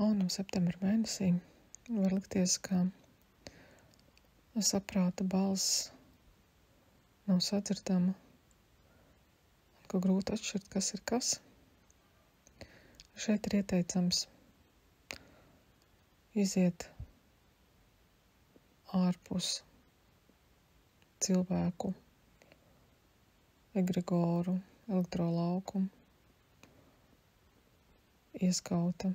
Un septembra mēnesī var likties, ka saprāta balss nav sadzirdama, ka grūti atšķirt, kas ir kas. Šeit ir ieteicams iziet ārpus cilvēku egregoru, elektrolaukumu, ieskauta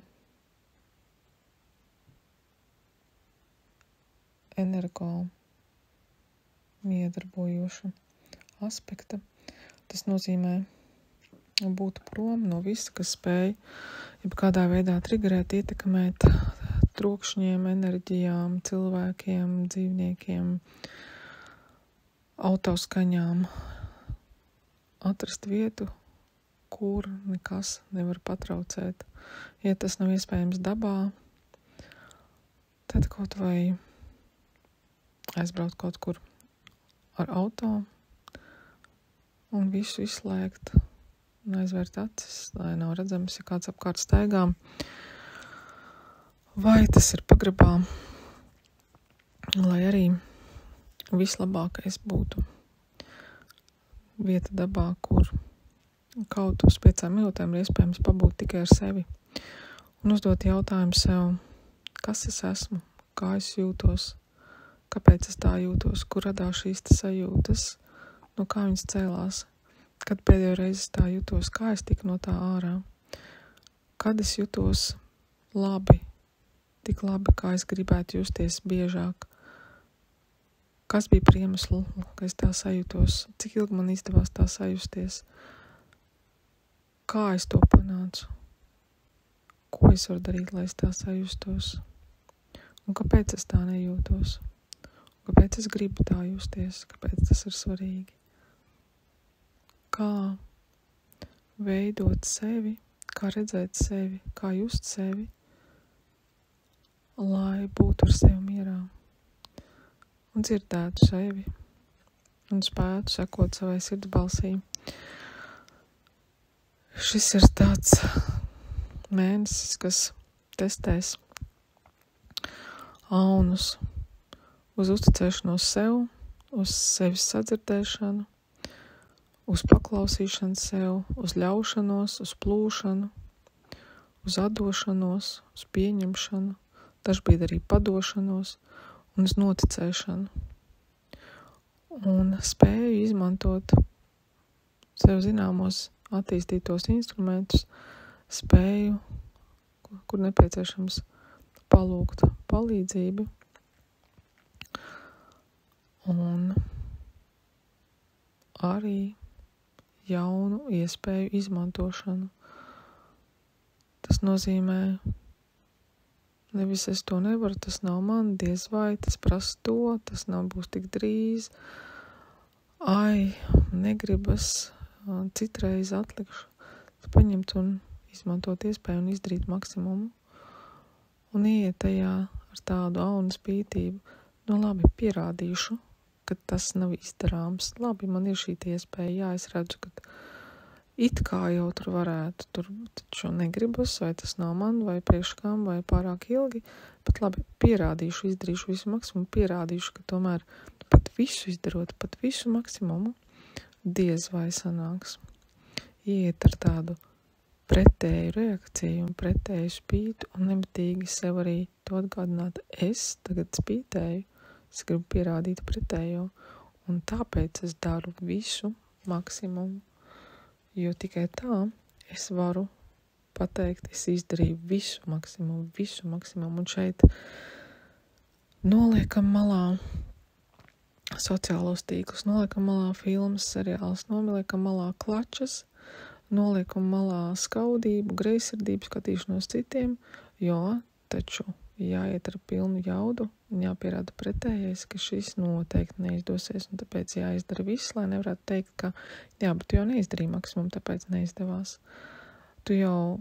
energo miedarbojoša aspekta. Tas nozīmē būt prom no visa, kas spēj jebkādā veidā triggerēt, ietekmēt trokšņiem, enerģijām, cilvēkiem, dzīvniekiem, autoskaņām. Atrast vietu, kur nekas nevar patraucēt. Ja tas nav iespējams dabā, tad kaut vai aizbraukt kaut kur ar auto un visu izslēgt un aizvērt acis, lai nav redzams, ja kāds apkārt staigā. Vai tas ir pagrabā, lai arī vislabākais būtu vieta dabā, kur kaut uz 5 minūtēm ir iespējams pabūt tikai ar sevi un uzdot jautājumu sev, kas es esmu, kā es jūtos, kāpēc es tā jūtos, kur radās šīs sajūtas, no kā viņas cēlās, kad pēdējo reizi tā jūtos, kā es tiku no tā ārā, kad es jūtos labi, tik labi, kā es gribētu justies biežāk, kas bija par iemeslu, ka es tā sajūtos, cik ilgi man izdevās tā sajusties, kā es to panācu, ko es varu darīt, lai es tā sajustos, un kāpēc es tā nejūtos, kāpēc es gribu tā justies, kāpēc tas ir svarīgi, kā veidot sevi, kā redzēt sevi, kā just sevi, lai būtu ar sevi mierā un dzirdētu sevi un spētu sekot savai sirds balsī. Šis ir tāds mēnesis, kas testēs aunus uz uzticēšanos sev, uz sevis sadzirdēšanu, uz paklausīšanu sev, uz ļaušanos, uz plūšanu, uz atdošanos, uz pieņemšanu, dažbrīd arī padošanos un uz noticēšanu. Un spēju izmantot sev zināmos attīstītos instrumentus, spēju, kur nepieciešams palūgt palīdzību un arī jaunu iespēju izmantošanu. Tas nozīmē, nevis es to nevaru, tas nav man, diez vai, tas prasa to, tas nav būs tik drīz, negribas, citreiz atlikšu, paņemt un izmantot iespēju un izdarīt maksimumu un iet tajā ar tādu aunu spītību, labi, pierādīšu, ka tas nav izdarāms, labi, man ir šī iespēja, jā, es redzu, ka it kā jau tur varētu, tur taču negribas, vai tas nav man, vai priekškām, vai pārāk ilgi, bet labi, pierādīšu, izdarīšu visu maksimumu, pierādīšu, ka tomēr pat visu izdarot, pat visu maksimumu, diez vai sanāks. Iet ar tādu pretēju reakciju un pretēju spītu un nemitīgi sev arī to atgādināt, es tagad spītēju, es gribu pierādīt pretējo un tāpēc es daru visu maksimumu. Jo tikai tā es varu pateikt, es izdarīju visu maksimumu. Un šeit noliekam malā sociālos tīklus, noliekam malā filmas, seriālus, noliekam malā klačas, noliekam malā skaudību, greizsirdību, skatīšanos citiem, jo taču jāiet ar pilnu jaudu un jāpierāda pretējais, ka šis noteikti neizdosies, un tāpēc jāizdara viss, lai nevarētu teikt, ka jā, bet tu jau neizdarīji maksimumu, tāpēc neizdevās. Tu jau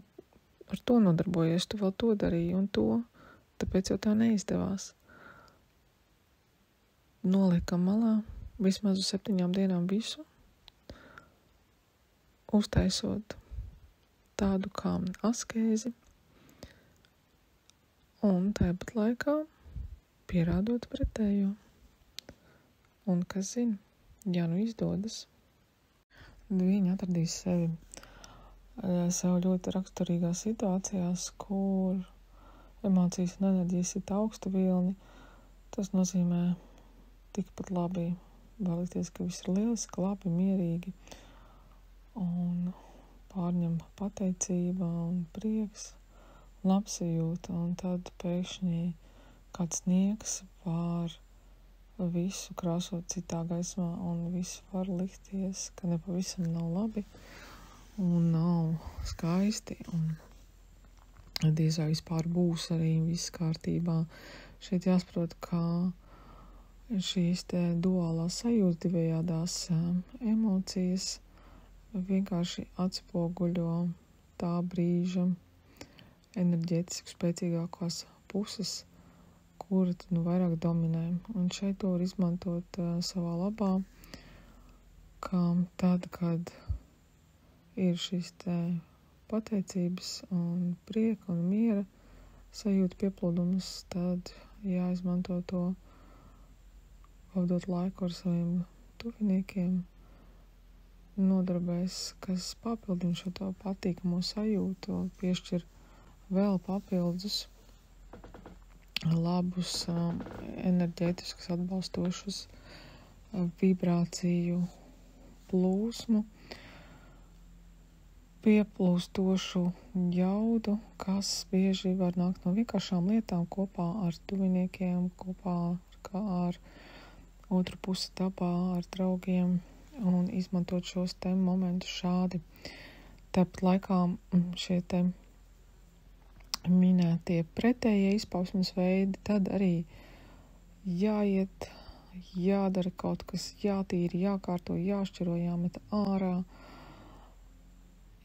ar to nodarbojies, tu vēl to darīji un to, tāpēc jau tā neizdevās. Noliekam malā vismaz uz 7 dienām visu, uztaisot tādu kā askēzi, un tāpat laikā pierādot pretējo. Un kas zina, ja nu izdodas, tad viņi atradīs sevi sev ļoti raksturīgās situācijās, kur emocijas un enerģijas ir augsta vilni. Tas nozīmē tikpat labi vēlēties, ka viss ir lieliski, labi, mierīgi un pārņem pateicība un prieks, labsajūta, un tad pēkšņi kāds sniegs var visu krāsot citā gaismā, un viss var likties, ka nepavisam nav labi un nav skaisti, un diez vai vispār būs arī viss kārtībā. Šeit jāsaprot, ka šīs te duālās sajūtas, divējādās emocijas vienkārši atspoguļo tā brīža enerģētiski spēcīgākās puses, kura tad vairāk dominē. Un šeit to var izmantot savā labā, ka tad, kad ir šis te pateicības un prieka un miera sajūta pieplūdums, tad jāizmanto to, pavadot laiku ar saviem tuviniekiem, nodarbēs, kas papildina šo to patīkamo sajūtu, piešķir vēl papildus labus enerģētiskus atbalstošus vibrāciju plūsmu, pieplūstošu jaudu, kas bieži var nākt no vienkāršām lietām kopā ar tuviniekiem, kopā ar otru pusi dabā, ar draugiem, un izmantot šos te momentus šādi. Tāpat laikā šie te minētie pretējie izpausmes veidi, tad arī jāiet, jādara kaut kas, jātīra, jākārto, jāšķiro, jāmet ārā,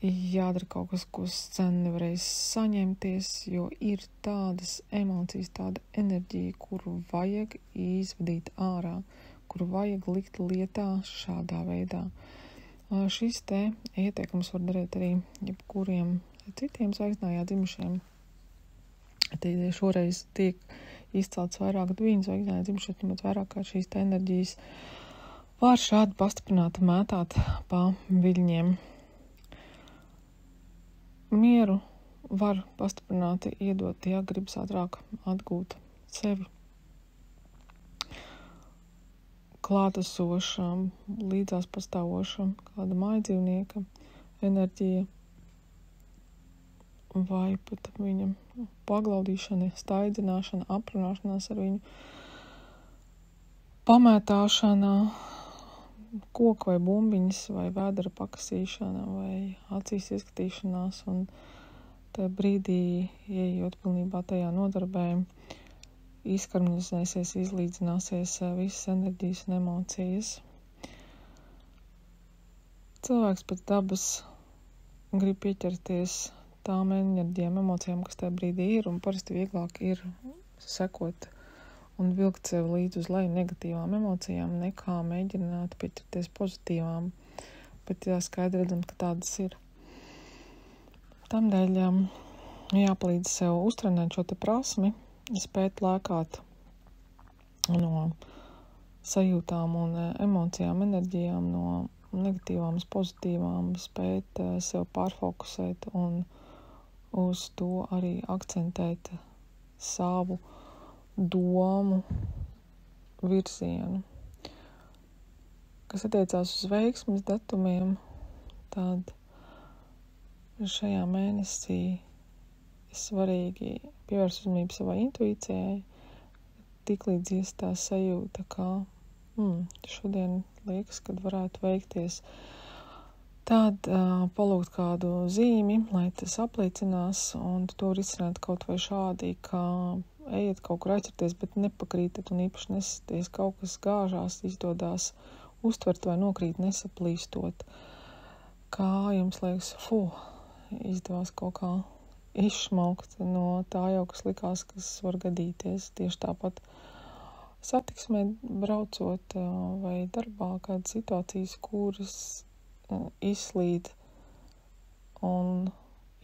jādara kaut kas, ko sen nevarēs saņemties, jo ir tādas emocijas, tāda enerģija, kuru vajag izvadīt ārā, kuru vajag likt lietā šādā veidā. Šis te ieteikums var darīt arī jebkuriem citiem zvaigznājā dzimušiem. Te šoreiz tiek izcelts vairāk diviņu zvaigznājā dzimušie, ņemot vairāk kā šīs te enerģijas var šādi pastiprināt mētāt pa viļņiem. Mieru var pastiprināti iedot, ja gribas ātrāk atgūt sevi. Klātesoša, līdzās pastāvoša kāda mājdzīvnieka enerģija vai pat viņa paglaudīšana, staidzināšana, aprunāšanās ar viņu, pamētāšana, koku vai bumbiņas, vai vēdera pakasīšana, vai acīs ieskatīšanās, un tajā brīdī, ieejot pilnībā tajā nodarbē, izharmonizēsies, izlīdzināsies visas enerģijas un emocijas. Cilvēks pēc dabas grib pieķerties tām enerģijām, emocijām, kas tajā brīdī ir, un parasti vieglāk ir sekot un vilkt sev līdz uz leju negatīvām emocijām, nekā mēģināt pieķerties pozitīvām, bet skaidri redzam, ka tādas ir. Tamdēļ jāpalīdz sev uztrenēt šo te prasmi, spēt lēkāt no sajūtām un emocijām, enerģijām, no negatīvām uz pozitīvām, spēt sev pārfokusēt un uz to arī akcentēt savu domu virzienu. Kas attiecās uz veiksmes datumiem, tad šajā mēnesī svarīgi pievērst uzmanību savai intuīcijai, tiklīdz iestās sajūta, ka šodien liekas, kad varētu veikties. Tad palūgt kādu zīmi, lai tas apliecinās, un to var izcināt kaut vai šādi, ka ejiet kaut kur aizcerties, bet nepakrītat un īpaši nesasties, kaut kas gāžās, izdodās uztvert vai nokrīt nesaplīstot. Kā jums liekas, izdevās kaut kā izšmaukt no tā jau, kas likās, kas var gadīties. Tieši tāpat satiksmē braucot vai darbā kādas situācijas, kuras izslīd un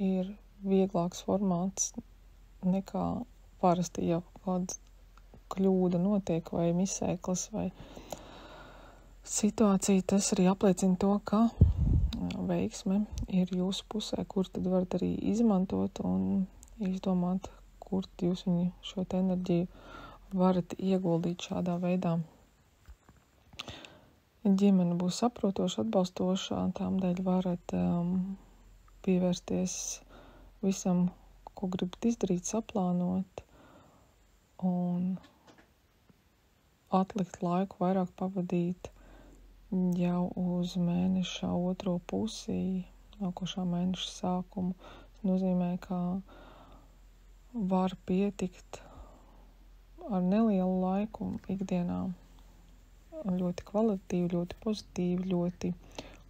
ir vieglāks formāts nekā parasti jau kāda kļūda notiek vai misēklis vai situācija, tas arī apliecina to, ka veiksme ir jūsu pusē, kur tad varat arī izmantot un izdomāt, kur jūs viņu šo te enerģiju varat ieguldīt šādā veidā. Ģimene būs saprotoša, atbalstošā, tādēļ varat pievērsties visam, ko gribat izdarīt, saplānot un atlikt laiku vairāk pavadīt jau uz mēneša otro pusi, nākošā mēneša sākumu. Tas nozīmē, ka var pietikt ar nelielu laiku ikdienā. Ļoti kvalitatīvi, ļoti pozitīvi, ļoti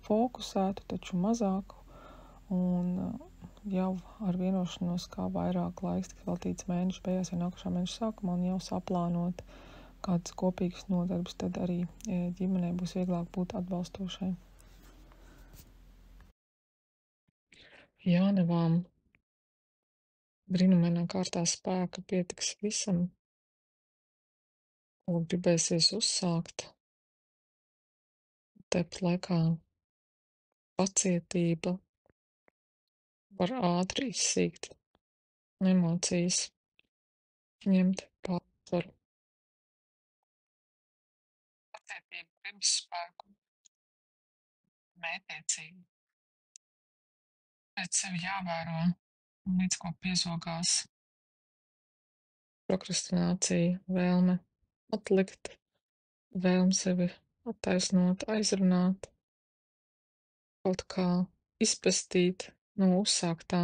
fokusētu, taču mazāku. Un jau ar vienošanos, kā vairāk laiks tiks veltīts mēneša beigās vai nākošā mēneša sākumā un jau saplānot kādas kopīgas nodarbes, tad arī ģimenei būs vieglāk būt atbalstošai. Jānevām brīnumainā kārtā spēka pietiks visam, ko gribēsies uzsākt. Tāpat laikā pacietība var ātri izsīkt, emocijas ņemt pārsvaru. Pacietība, gribas spēku, mētiecību. Pēc sevi jāvēro, līdz ko piezogās prokrastinācija, vēlme atlikt, vēlme sevi attaisnot, aizrunāt, kaut kā izpestīt no uzsāktā,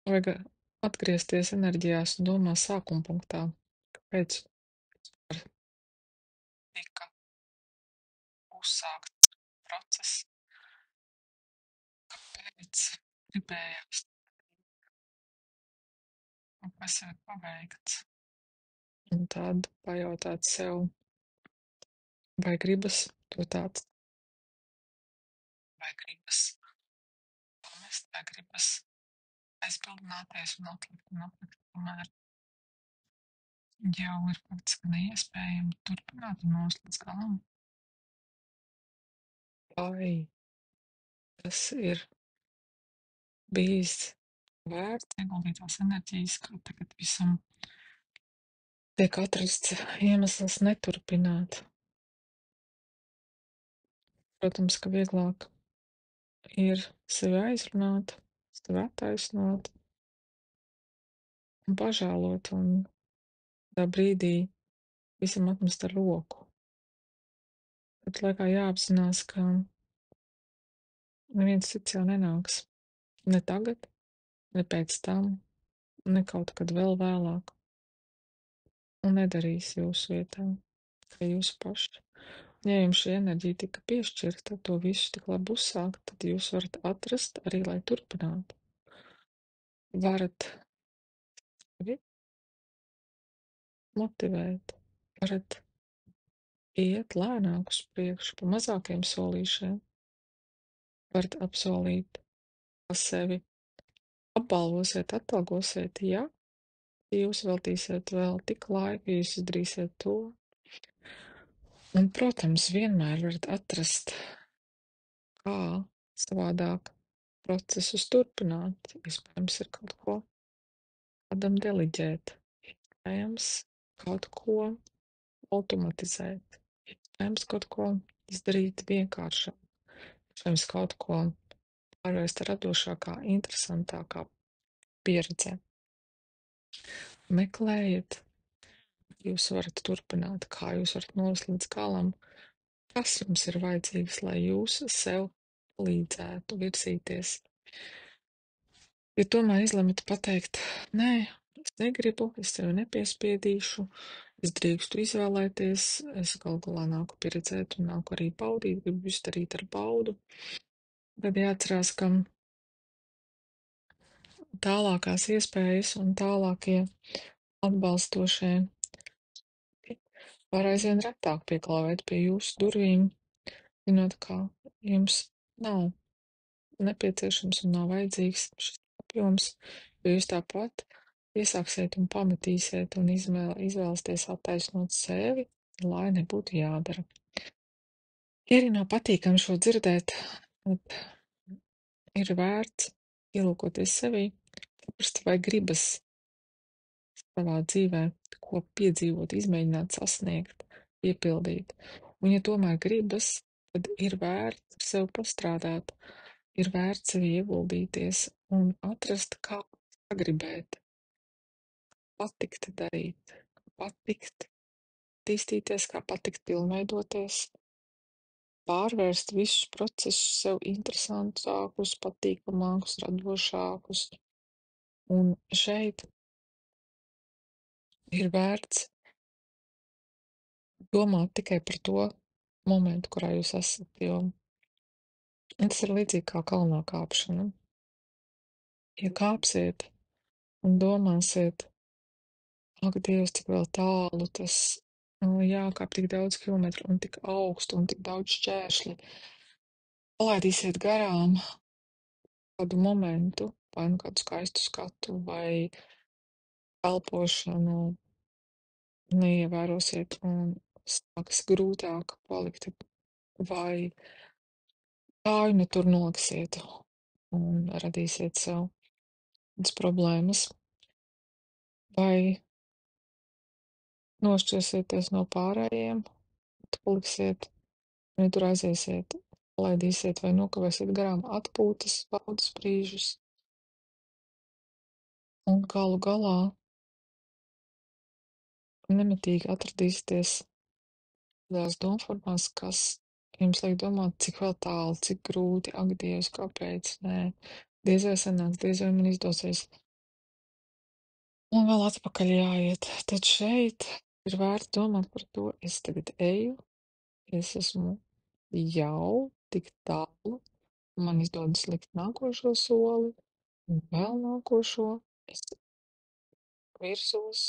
vajag atgriezties enerģijās un domās sākuma punktā, kāpēc tika uzsākt process, kāpēc gribējās un kas jau ir paveikts. Un tad pajautāt sev, vai gribas to tāds, vai gribas pamest, vai gribas aizbildināties un atlikt, tomēr jau ir faktiski neiespējami turpināt un nost līdz galam. Vai tas ir bijis vērts ieguldītās enerģijas, ka tagad visam tiek atrasts iemesls neturpināt. Protams, ka vieglāk ir sevi aizrunāt, sevi attaisnot un pažēlot un tā brīdī visam atmest ar roku. Bet laikā jāapzinās, ka neviens cits jau nenāks. Ne tagad, ne pēc tam, ne kaut kad vēl vēlāk. Un nedarīs jūsu vietā, kā jūs paši. Ja jums šī enerģija tika piešķirta, to visu tik labi uzsākt, tad jūs varat atrast arī, lai turpinātu. Varat motivēt, varat iet lēnāk uz priekšu, pa mazākiem solīšiem. Varat apsolīt pa sevi. Apbalvosiet, atalgosiet, ja jūs veltīsiet vēl tik laiku, jūs izdarīsiet to. Un, protams, vienmēr varat atrast, kā savādāk procesus turpināt. Iespējams, ir kaut ko kādam deliģēt, iespējams, kaut ko automatizēt, iespējams, kaut ko izdarīt vienkāršāk, iespējams, kaut ko pārvērst radošākā, interesantākā pieredzē. Meklējiet, jūs varat turpināt, kā jūs varat novest līdz galam, kas jums ir vajadzīgs, lai jūs sev palīdzētu virzīties. Ja tomēr izlemat pateikt, nē, es negribu, es tevi nepiespiedīšu, es drīkstu izvēlēties, es galu galā nāku pieredzēt un nāku arī baudīt, gribu visu darīt ar baudu, tad jāatcerās, ka tālākās iespējas un tālākie atbalstošie var aizvien retāk pieklāvēt pie jūsu durvīm, zinot, ka jums nav nepieciešams un nav vajadzīgs šis apjoms, jo jūs tāpat Iesāksiet un pametīsiet un izvēlēsieties attaisnot sevi, lai nebūtu jādara. Ja arī nav patīkami šo dzirdēt, tad ir vērts ielūkoties sevī, saprast, vai gribas savā dzīvē ko piedzīvot, izmēģināt, sasniegt, piepildīt. Un ja tomēr gribas, tad ir vērts ar sevi pastrādāt, ir vērts sevi ieguldīties un atrast, kā pagribēt, patikt darīt, patikt attīstīties, kā patikt pilnveidoties, pārvērst visus procesus sev interesantākus, patīkamākus, radošākus. Un šeit ir vērts domāt tikai par to momentu, kurā jūs esat, jo tas ir līdzīgi kā kalnā kāpšana. Ja kāpsiet un domāsiet, ak, Dievs, cik vēl tālu tas, jākāp tik daudz kilometru un tik augstu un tik daudz šķēršļi, palaidīsiet garām kādu momentu, vai nu kādu skaistu skatu, vai elpošanu neievērosiet un sāks grūtāk palikt, vai kāju ne tur noliksiet un radīsiet sev tādas problēmas, vai nošķirsieties no pārējiem, paliksiet, vai tur aiziesiet, palaidīsiet vai nokavēsiet garām atpūtas baudas brīžus, un galu galā nemitīgi atradīsieties tādās domformās, kas jums liek domāt, cik vēl tālu, cik grūti, ak, Dievs, kāpēc, nē, diez vai sanāks, diez vai man izdosies. Un vēl atpakaļ jāiet. Tad šeit ir vērts domāt par to, es tagad eju, es esmu jau tik tālu, man izdodas likt nākošo soli, un vēl nākošo, es virsos,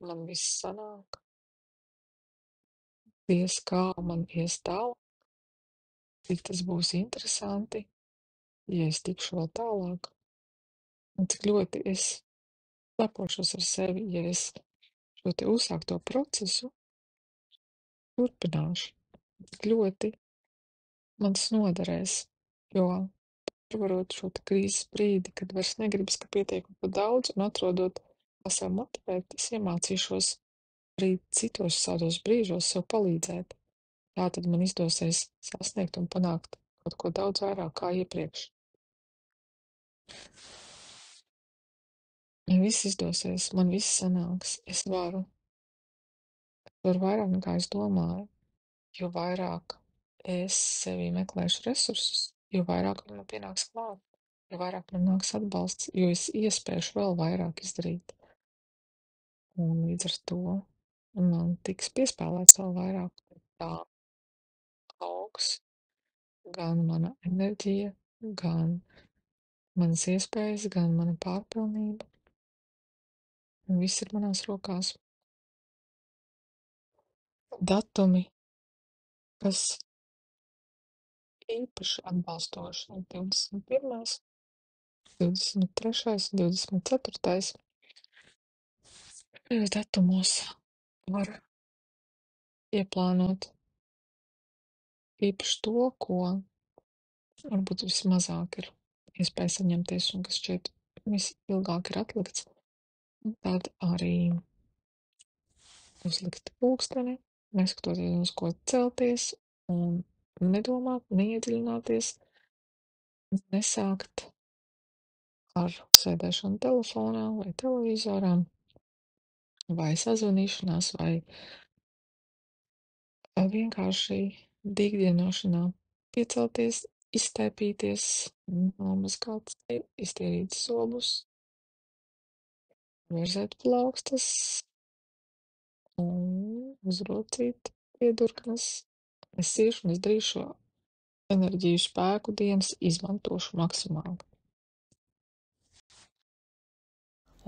man viss sanāk, diez kā man ies tālāk, cik tas būs interesanti, ja es tikšu vēl tālāk, un cik ļoti es lepošos ar sevi, ja es šo te uzsākto procesu turpināšu, cik ļoti man tas noderēs, jo pārvarot šo te krīzes brīdi, kad vairs negribas, ka pietiek par daudz, un atrodot, kā sev motivēt, es iemācīšos arī citos šādos brīžos sev palīdzēt. Tā tad man izdosies sasniegt un panākt kaut ko daudz vairāk kā iepriekš. Man viss izdosies, man viss sanāks, es varu vairāk nekā es domāju, jo vairāk es sevī meklēšu resursus, jo vairāk man pienāks klāt, jo vairāk man nāks atbalsts, jo es iespēšu vēl vairāk izdarīt. Un līdz ar to man tiks piespēlēts vēl vairāk, tā augs gan mana enerģija, gan manas iespējas, gan mana pārpilnība. Un viss ir manās rokās. Datumi, kas īpaši atbalstoši ir 21., 23., 24. Šajos datumos var ieplānot īpaši to, ko varbūt vismazāk ir iespēja saņemties un kas šķiet visilgāk ir atlikts. Tad arī uzlikt pulksteni, neskatoties uz ko celties un nedomāt, neiedziļināties, nesākt ar sēdēšanu telefonā vai televizorā, vai sazvanīšanās, vai vienkārši dīgdienošanā piecelties, iztaipīties, nomazgāt seju, iztīrīt zobus, virzēt plaukstas un uzrocīt piedurknes. Es iešu un es darīšu šo enerģiju spēku dienas izmantošu maksimāli.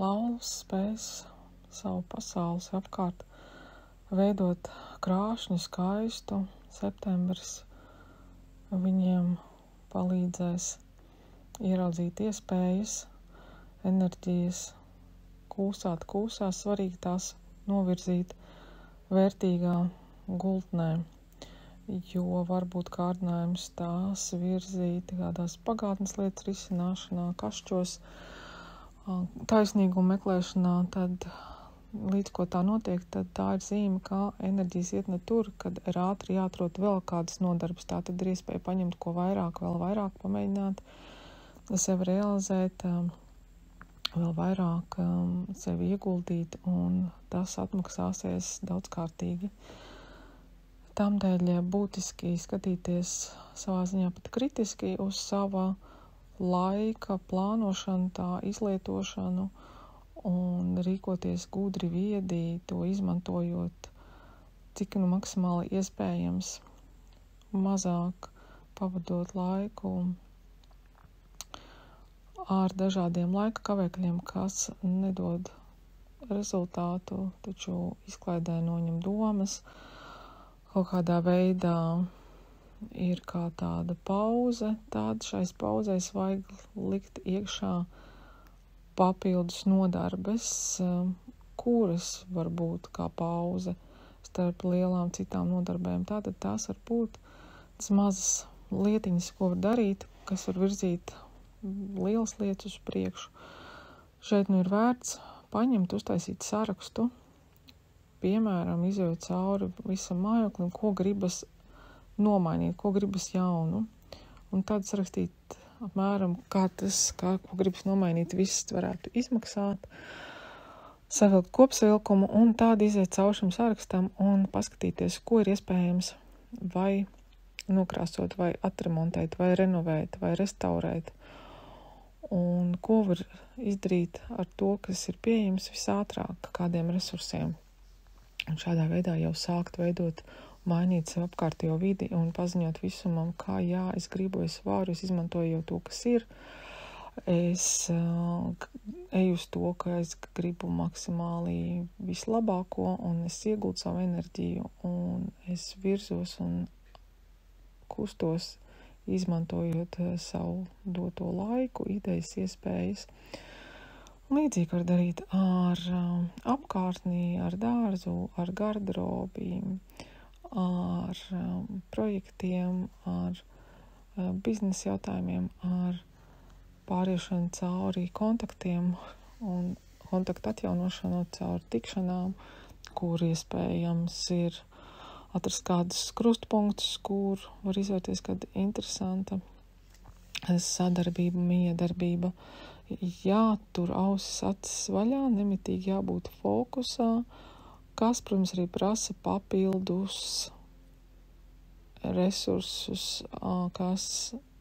Lauvas spēs savu pasaules apkārt veidot krāšņu, skaistu. Septembris viņiem palīdzēs ieraudzīt iespējas, enerģijas, kūsās, svarīgi tās novirzīt vērtīgā gultnē, jo varbūt kārdinājums tās virzīt kādās pagātnes lietas risināšanā, kašķos, taisnīgumu meklēšanā, tad līdz ko tā notiek, tad tā ir zīme, kā enerģijas iet ne tur, kad ir ātri jāatrod vēl kādas nodarbes. Tā tad ir iespēja paņemt ko vairāk, vēl vairāk pamēģināt, sevi realizēt, vēl vairāk sevi ieguldīt, un tas atmaksāsies daudzkārtīgi. Tādēļ būtiski skatīties savā ziņā pat kritiski uz sava laika plānošanu, tā izlietošanu, un rīkoties gudri, viedi, to izmantojot, cik nu maksimāli iespējams, mazāk pavadot laiku ar dažādiem laika kavēkļiem, kas nedod rezultātu, taču izklaidē noņem domas. Kaut kādā veidā ir kā tāda pauze, šais pauzēs vajag likt iekšā papildus nodarbes, kuras var būt kā pauze starp lielām citām nodarbēm. Tātad tās var būt tas mazas lietiņas, ko var darīt, kas var virzīt lielas lietas uz priekšu. Šeit nu ir vērts paņemt, uztaisīt sarakstu, piemēram, izejot cauri visam mājoklim, ko gribas nomainīt, ko gribas jaunu, un tad sarakstīt apmēram, ko gribas nomainīt, viss varētu izmaksāt, savilkt kopsavilkumu un tādu iziet cauri šim sarakstam un paskatīties, ko ir iespējams vai nokrāsot, vai atremontēt, vai renovēt, vai restaurēt, un ko var izdarīt ar to, kas ir pieejams visātrāk, kādiem resursiem. Un šādā veidā jau sākt veidot, mainīt sev apkārtējo vidi un paziņot visumam, kā jā, es gribu, es varu, es izmantoju jau to, kas ir. Es eju uz to, ka es gribu maksimāli vislabāko, un es iegūtu savu enerģiju, un es virzos un kustos, izmantojot savu doto laiku, idejas, iespējas. Līdzīgi var darīt ar apkārtnī, ar dārzu, ar garderobi, ar projektiem, ar biznesa jautājumiem, ar pāriešanu cauri kontaktiem un kontaktu atjaunošanu cauri tikšanām, kur iespējams ir atrast kādus krustpunktus, kur var izvērties kāda interesanta sadarbība, miedarbība. Jātur ausis acis vaļā, nemitīgi jābūt fokusā, kas, protams, arī prasa papildus resursus, kas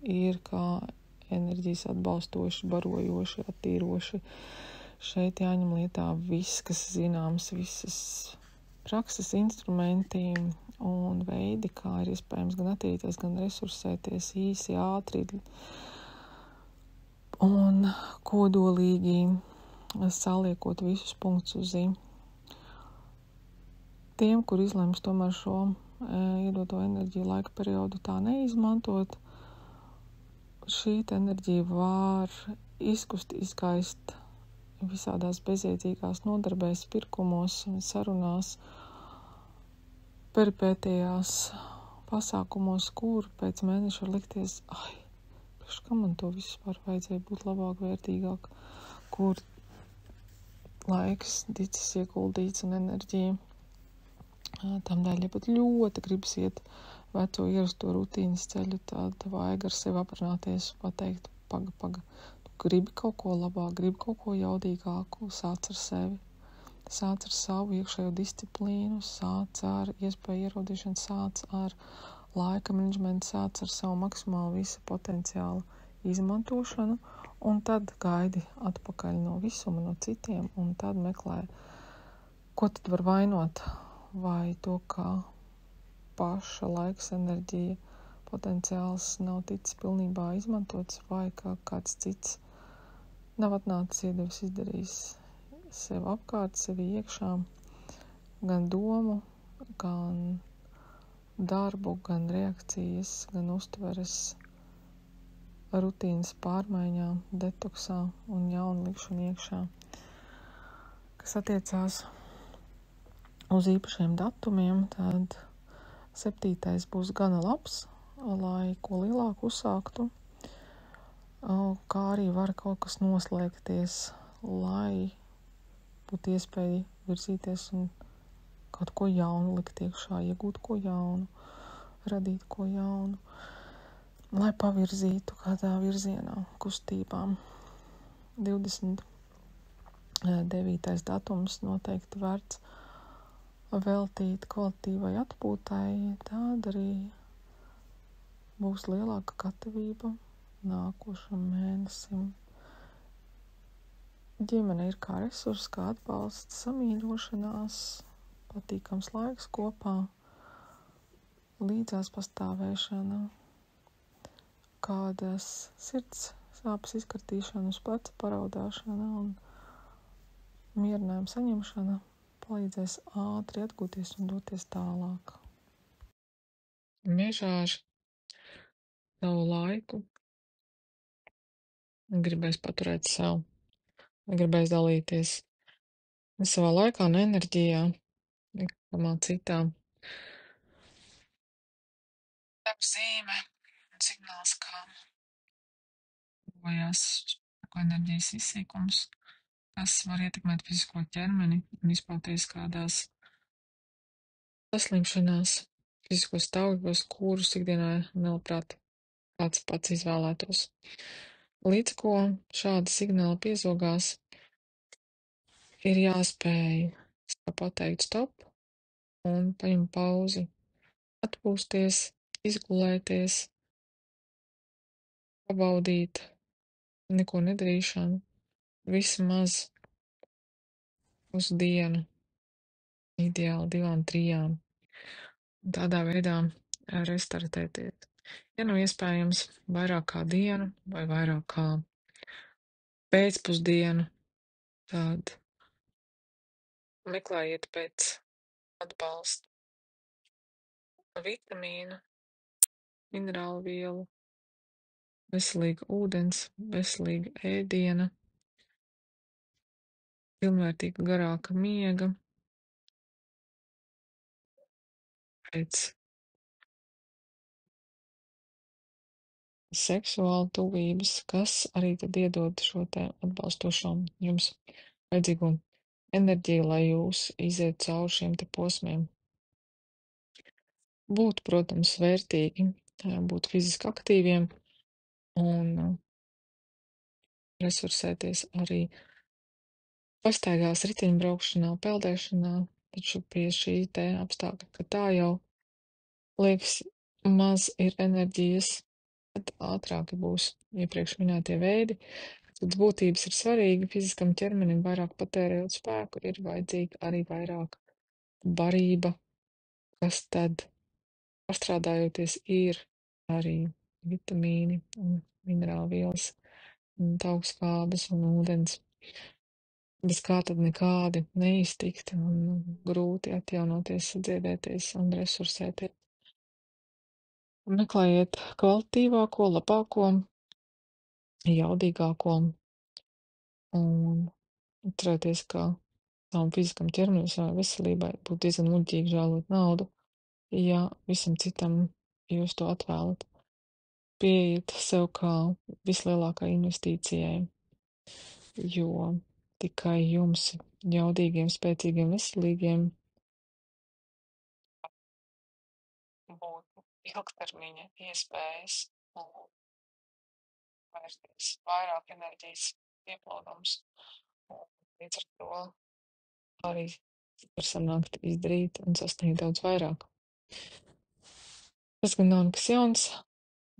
ir kā enerģijas atbalstoši, barojoši, attīroši. Šeit jāņem lietā viss, kas zināms, visas prakses instrumenti un veidi, kā ir iespējams gan attīrīties, gan resursēties īsi, ātri un kodolīgi saliekot visus punktus uz i. Tiem, kur izlems tomēr šo iedoto enerģiju laika periodu tā neizmantot, šī enerģija var izkaist visādās bezjēdzīgās nodarbēs, pirkumos, sarunās, peripētījās pasākumos, kur pēc mēneša var likties, kā man to vispār vajadzēja būt labāk, vērtīgāk, kur laiks ticis ieguldīts un enerģija. Tamdēļ, ja pat ļoti gribas iet veco ierasto rutīnas ceļu, tad vajag ar sevi aprunāties, pateikt, paga, tu gribi kaut ko labāk, gribi kaut ko jaudīgāku, sāc ar sevi, sāc ar savu iekšējo disciplīnu, sāc ar iespēju ierodīšanu, sāc ar laika menedžmentu, sāc ar savu maksimālu visa potenciālu izmantošanu, un tad gaidi atpakaļ no visuma, no citiem, un tad meklē, ko tad var vainot, vai to, ka paša laiks, enerģija, potenciāls nav ticis pilnībā izmantots, vai ka kāds cits nav atnācis, iedevis, izdarījis sev apkārt, sevi iekšā, gan domu, gan darbu, gan reakcijas, gan uztveres, rutīnas pārmaiņā, detoksā un jaunu likšanu iekšā. kas attiecās uz īpašiem datumiem, tad 7. būs gana labs, lai ko lielāku uzsāktu, kā arī var kaut kas noslēgties, lai būtu iespēja virzīties un kaut ko jaunu likt iekšā, iegūt ko jaunu, radīt ko jaunu, lai pavirzītu kādā virzienā, kustībām. 29. datums noteikti vērts veltīt kvalitīvai atpūtai, tad arī būs lielāka gatavība nākošam mēnesim. Ģimene ir kā resurs, kā atbalsts, samīļošanās, patīkams laiks kopā, līdzās pastāvēšana, kādas sirds sāpes izkartīšana, uz pleca paraudāšana un mierinājuma saņemšana palīdzēs ātri atgūties un doties tālāk. Mežāži savu laiku gribēs paturēt sev, gribēs dalīties ne savā laikā, ne enerģijā, nekamā citā. Dabas zīme un signāls, kā bojās enerģijas izsīkums, kas var ietekmēt fizisko ķermeni un izpauties kādās saslimšanās, fiziskos stāvokļos, kurus ikdienā nelabprāt kāds pats izvēlētos. Līdz ko šādi signāli piezogās, ir jāspēj pateikt stop un paņemt pauzi, atpūsties, izgulēties, pabaudīt neko nedarīšanu, vismaz uz dienu, ideāli 2-3. Tādā veidā restartēties. Ja nav iespējams vairāk kā dienu vai vairāk kā pēcpusdienu, tad meklējiet pēc atbalsta vitamīnu, minerālu vielu, veselīga ūdens, veselīga ēdiena, pilnvērtīga garāka miega, pēc seksuāla tuvības, kas arī tad iedod šo te atbalstošo jums vajadzīgo enerģiju, lai jūs iziet cauri šiem te posmiem. Būtu, protams, vērtīgi būt fiziski aktīviem un resursēties arī pastaigās, riteņbraukšanā, peldēšanā, taču pie šī te apstākļa, ka tā jau liekas maz ir enerģijas, tad ātrāki būs iepriekš minētie veidi. Pēc būtības ir svarīgi fiziskam ķermenim vairāk patērējot spēku, ir vajadzīga arī vairāk barība, kas tad pārstrādājoties ir arī vitamīni un minerālu vielas, un augstskābes un ūdens. Bez kā tad nekādi neiztikt un grūti atjaunoties, sadziedēties un resursēties. Meklējiet kvalitīvāko, labāko, jaudīgāko un atcerieties, ka savam fiziskam ķermenim, savai veselībai būtu diezgan muļķīgi žēlot naudu, ja visam citam jūs to atvēlat. Pieiet sev kā vislielākai investīcijai, jo tikai jums, jaudīgiem, spēcīgiem, veselīgiem, būtu ilgtermiņa iespējas un vērtīs vairāk enerģijas ieplūdums. Līdz ar to arī var sanākt izdarīt un sasniegt daudz vairāk. Tas gan nav nekas jauns,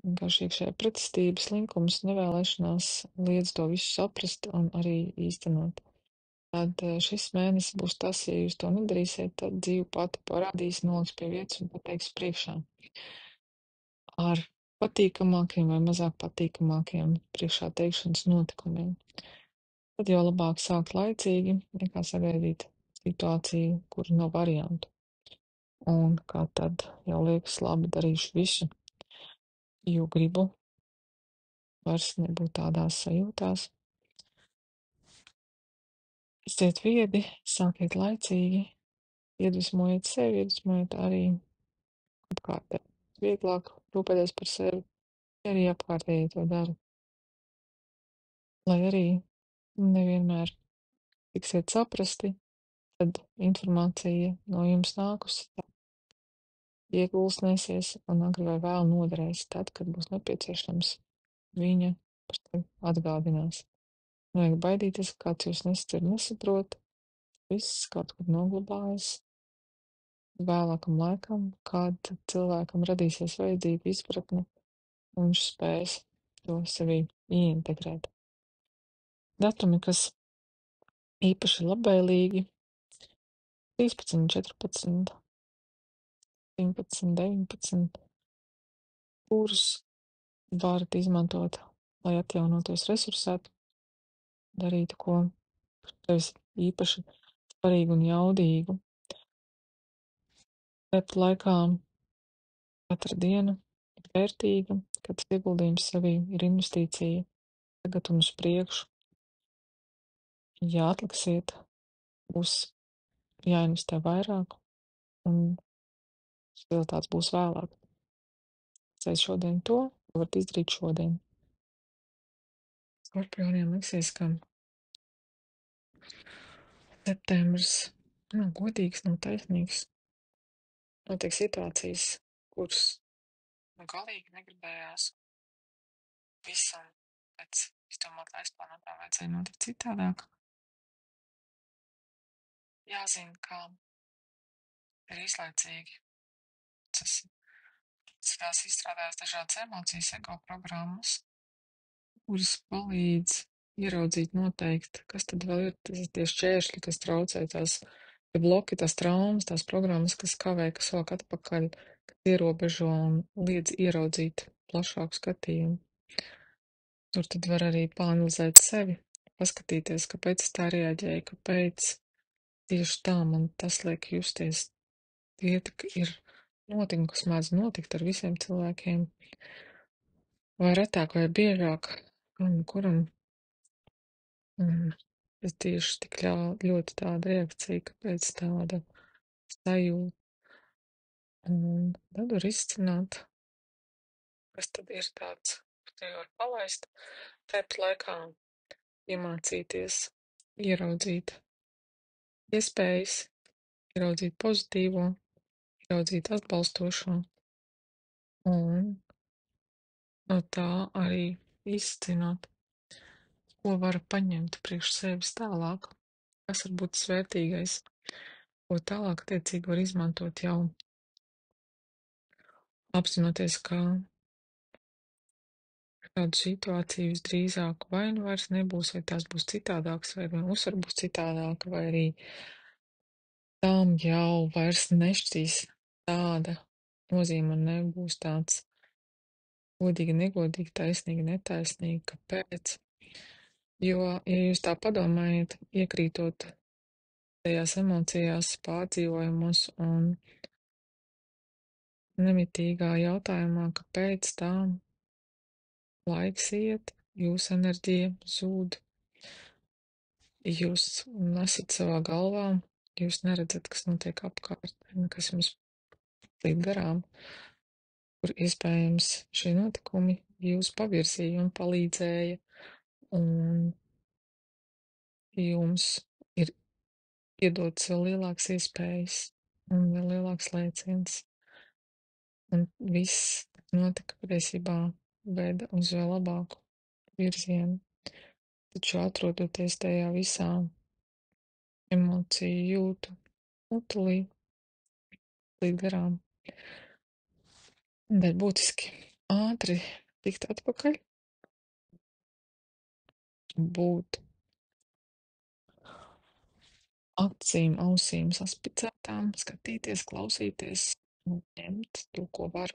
vienkārši iekšējā pretestība, slinkums, nevēlēšanās liedz to visu saprast un arī īstenot. Tad šis mēnesis būs tas, ja jūs to nedarīsiet, tad dzīve pati parādīs, noliks pie vietas un pateiks priekšā. Ar patīkamākiem vai mazāk patīkamākiem priekšā teikšanas notikumiem. Tad jau labāk sākt laicīgi, nekā sagaidīt situāciju, kur nav variantu. Un kā tad jau liekas labi, darīšu visu, jo gribu vairs nebūt tādās sajūtās. Esiet viedi, sākiet laicīgi, iedvesmojiet sevi, iedvesmojiet arī apkārtēji. Vieglāk rūpēties par sevi, ja arī apkārtēji to dara. Lai arī nevienmēr tiksiet saprasti, tad informācija no jums nākusi iegulsnēsies un agri vai vēl noderēs tad, kad būs nepieciešams, viņa par tevi atgādinās. Nevajag baidīties, ka kāds jūs nesadzird, nesaprot, viss kaut kur noglabājas. Vēlākam laikam, kad cilvēkam radīsies vajadzīga izpratne, un viņš spēs to sevī ieintegrēt. Datumi, kas īpaši labvēlīgi, 13, 14, 17, 19, kurus varat izmantot, lai atjaunotos, resursētu, darītu ko tevis īpaši svarīgu un jaudīgu. Tāpat laikā katra diena ir vērtīga, katrs ieguldījums sevī ir investīcija tagad un uz priekšu. Ja atliksiet, būs jāinvestē vairāk, un rezultāts būs vēlāk. Cēs šodien to, ko varat izdarīt šodien. Skorpioniem liksies, ka septembris nav godīgs, nav taisnīgs. Notiek situācijas, kuras galīgi negribējās. Visam pēc izdomātā aizplānotā vajadzēja notikt citādāk. Jāzina, ka ir īslaicīgi. Tas izstrādājas dažādas emocijas, ego programmas, kuras palīdz ieraudzīt noteikti, kas tad vēl ir tie šķēršļi, kas traucē tās bloki, tās traumas, tās programmas, kas kavē, kas velk atpakaļ, kas ierobežo un liedz ieraudzīt plašāku skatījumu. Tur tad var arī pāanalizēt sevi, paskatīties, kāpēc es tā reaģēju, kāpēc tieši tā man tas liek justies. Tie ir notikumi, kas mēdz notikt ar visiem cilvēkiem, vai retāk vai biežāk, kuram tas tieši tik ļoti tāda reakcija, kāpēc tāda sajūta. Un tad var izcināt, kas tad ir tāds, ko te var palaist, tāpat laikā iemācīties, ieraudzīt iespējas, ieraudzīt pozitīvo, ieraudzīt atbalstošo, un no tā arī izcināt, ko var paņemt priekš sevis tālāk, kas var būt svērtīgais, ko tālāk attiecīgi var izmantot jau apzinoties, ka kādu situāciju visdrīzāk vai nu vairs nebūs, vai tās būs citādākas, vai uzsver būs citādāka, vai arī tām jau vairs nešķīs tāda nozīme un nebūs tāds godīgi, negodīgi, taisnīgi, netaisnīgi, kāpēc. Jo, ja jūs tā padomājat, iekrītot tajās emocijās, pārdzīvojumos un nemitīgā jautājumā, kāpēc tā laiks iet, jūsu enerģija zūd, jūs nesat savā galvā, jūs neredzat, kas notiek apkārt, kas jums līdz garām, kur iespējams šie notikumi jūs pavirzīja un palīdzēja, un jums ir iedots vēl lielāks iespējas un vēl lielāks lēciens. Un viss notika patiesībā veda uz vēl labāku virzienu. Taču atrodoties tajā visā emociju jūtu utulī, līdz garām. Bet būtiski ātri tikt atpakaļ, būt acīm, ausīm saspicētām, skatīties, klausīties, ņemt to, ko var,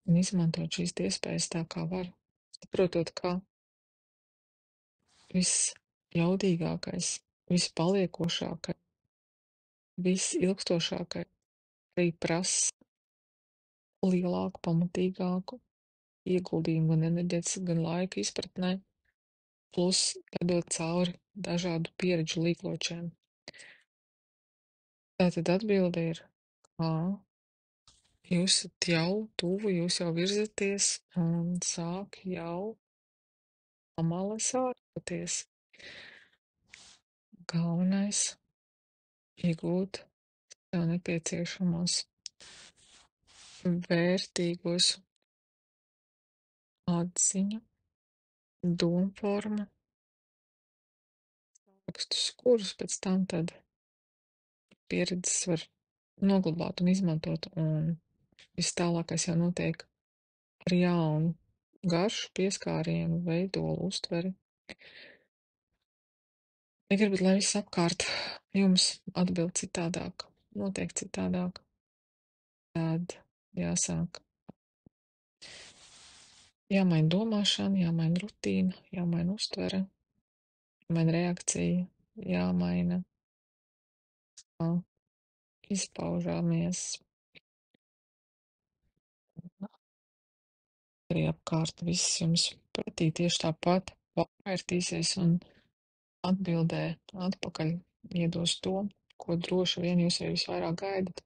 un izmantot šīs iespējas tā, kā var, saprotot, ka viss jaudīgākais, viss paliekošākais, viss ilgstošākais arī prasa lielāku, pamatīgāku ieguldījumu gan enerģētiski, gan laika izpratnē, plus vedot cauri dažādu pieredžu līkločiem. Tātad atbilde ir A. Jūs esat jau tuvu, jūs jau virzaties un sāk jau pamale sārpoties. Galvenais iegūt tev nepieciešamos vērtīgos atziņu, domformu, rakstus, kurus pēc tam tad pieredzes var noglabāt un izmantot, un viss tālākais jau notiek ar jaunu garšu, pieskārienu, veidolu, uztveri. Ja gribat, lai viss apkārt jums atbild citādāk, notiek citādāk, tad jāsāk jāmaina domāšana, jāmaina rutīna, jāmaina uztvere, jāmaina reakcija, jāmaina izpaužāmies arī apkārt. Viss jums pretī tieši tāpat pārvērtīsies un atbildē atpakaļ iedos to, ko droši vien jūs arī visvairāk gaidat.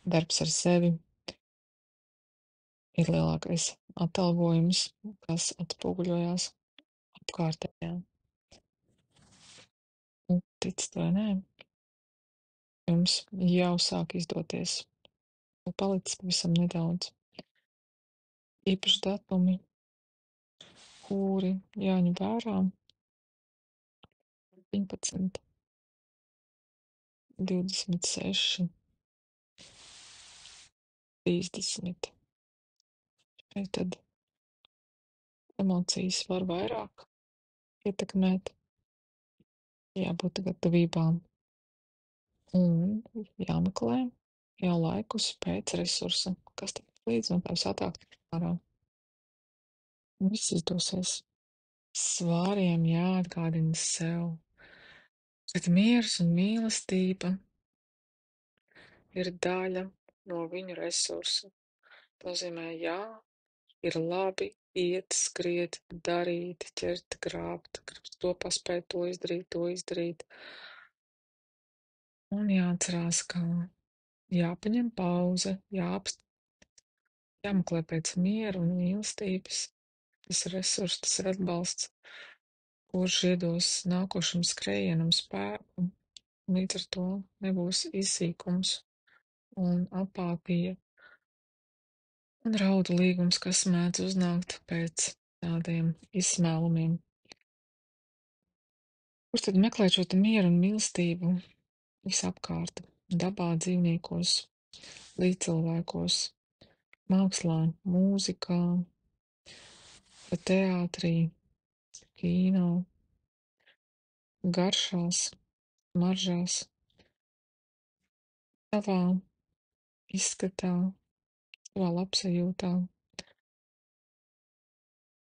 Darbs ar sevi ir lielākais atalgojums, kas atspoguļojās apkārtējā. Un ticat vai nē, jums jau sāk izdoties. Palicis pavisam nedaudz. Īpaši datumi, kuri jāņem vērā. 11, 26, 30. Šeit tad emocijas var vairāk ietekmēt, jābūt gatavībām un jāmeklē jau laikus pēc resursa, kas tev līdz no tavs atāk ārā. Viss izdosies. Svāriem jāatgādina sev, ka miers un mīlestība ir daļa no viņu resursa. Nozīmē, jā, ir labi iet, skriet, darīt, ķert, grābt, to paspēt, to izdarīt. Un jāatcerās, ka jāpaņem pauze, jāmeklē pēc miera un mīlestības. Tas ir resurs, tas ir atbalsts, kurš iedos nākošam skrējienam spēku. Līdz ar to nebūs izsīkums un apātija un raudu līgums, kas mēdz uznākt pēc tādiem izsmēlumiem. Kur tad meklēt šo mieru un mīlestību visapkārt? Dabā, dzīvniekos, līdzcilvēkos, mākslā, mūzikā, teātrī, kīno, garšās, maržās, savā izskatā, savā labsajūtā.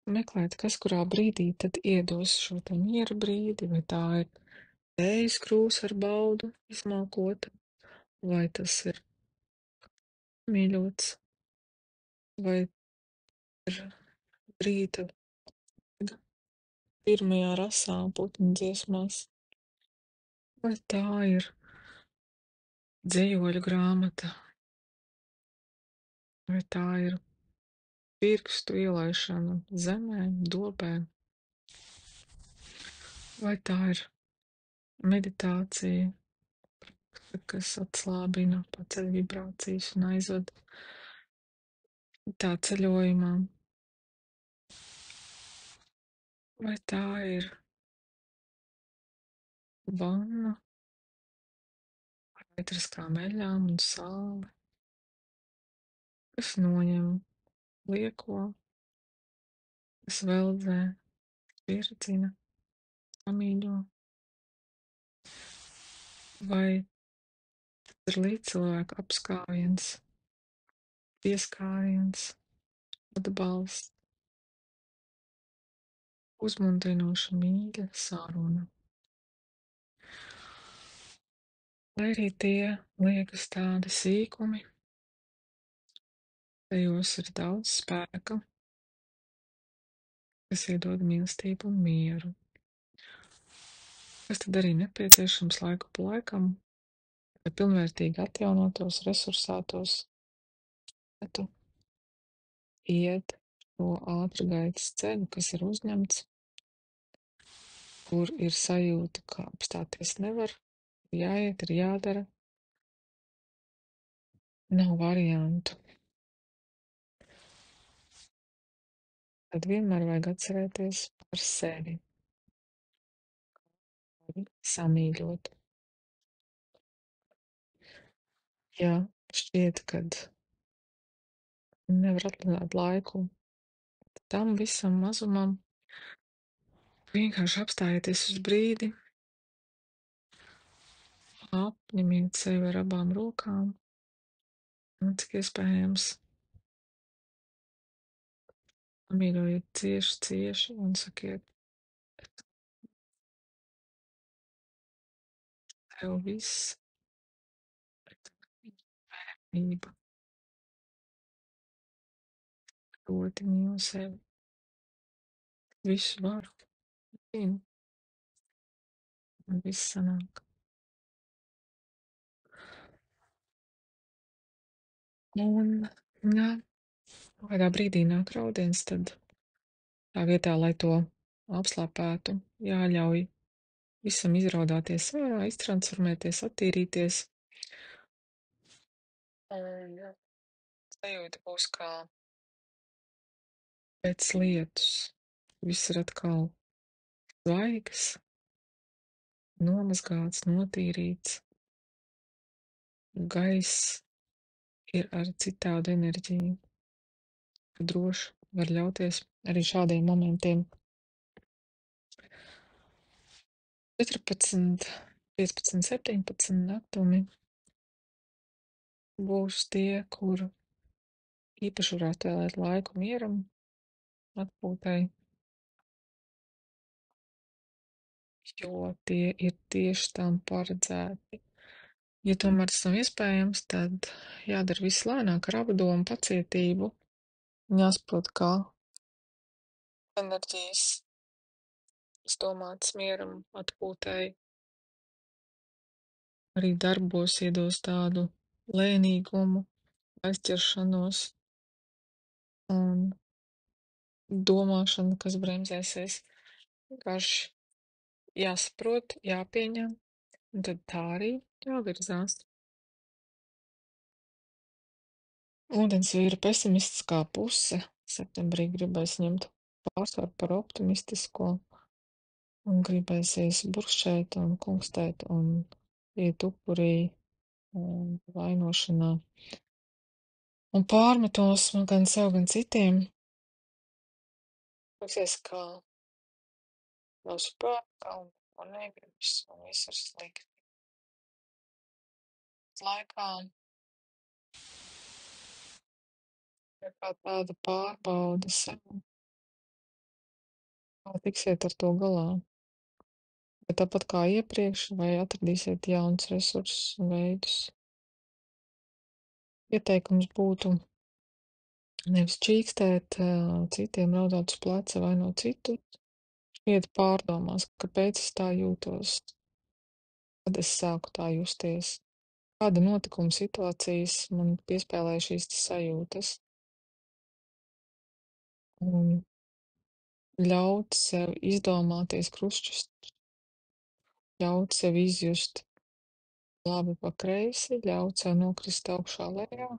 Meklēt, kas kurā brīdī tad iedos šo mieru brīdi, vai tā ir tējas krūze ar baudu izmalkota, vai tas ir mīļots, vai ir rīta pirmajā rasā putnu dziesmās, vai tā ir dzejoļu grāmata, vai tā ir pirkstu ielaišana zemē, dobē, vai tā ir meditācija, kas atslābina, paceļ vibrācijas un aizved tā ceļojumā, vai tā ir vanna, vētriskām eļļām un sāli, kas noņem lieko, kas veldzē, spirdzina, samīļo, vai ir līdzcilvēka apskāviens, pieskāriens, atbalsts, uzmundrinoša mīļa sāruna. Lai arī tie liekas tādi sīkumi, tajos ir daudz spēka, kas iedod mīlestību un mieru. Kas tad arī nepieciešams laiku pa laikam, lai pilnvērtīgi atjaunotos, resursētos, tu iet šo ātrgaitas ceļu, kas ir uzņemts, kur ir sajūta, ka apstāties nevar, jāiet, ir jādara, nav variantu. Tad vienmēr vajag atcerēties par sevi, samīļot. Ja šķiet, kad nevar atlināt laiku tam visam mazumam, vienkārši apstājieties uz brīdi, apņemiet sevi ar abām rokām, un cik iespējams samīļojiet cieši, cieši un sakiet, tev viss mība, ļoti mīlu sevi, visu varu, zinu, un viss sanāk. Un, jā, kādā brīdī nāk raudiens, tad tā vietā, lai to apslāpētu, jāļauj visam izraudāties ārā, iztransformēties, attīrīties. Un sajūta būs kā pēc lietus. Viss ir atkal svaigs, nomazgāts, notīrīts. Gaiss ir ar citādu enerģiju. Droši var ļauties arī šādiem momentiem. 14, 15, 17 datumi būs tie, kur īpaši varētu vēlēt laiku mieram, atpūtai, jo tie ir tieši tam paredzēti. Ja tomēr tas nav iespējams, tad jādara viss lēnāk ar apdomu, pacietību, jāsaprot, kā enerģijas domāts mieram, atpūtai, arī darbos iedos tādu lēnīgumu, aizķeršanos un domāšanu, kas bremzēsies. Vienkārši jāsaprot, jāpieņem, un tad tā arī jāvirzās. Ūdensvīra pesimistiskā puse septembrī gribēs ņemt pārsvaru par optimistisko un gribēsies burkšķēt un kungstēt un iet upurī un vainošanā un pārmetos man gan sev, gan citiem. Liksies, ka nav spēka un negribas un viss ir slikti. Laikā ir kā tāda pārbauda sev, kā tiksiet ar to galā. Vai tāpat kā iepriekš, vai atradīsiet jauns resursus un veidus. Ieteikums būtu nevis čīkstēt citiem, raudāt uz pleca vai no citu, iet pārdomās, kāpēc es tā jūtos, kad es sāku tā justies, kāda notikuma situācijas man piespēlēja šīs sajūtas. Un ļaut sev izdomāties krušķus, ļaut sev izjust labi pa kreisi, ļaut sev nokrist augšā lejā,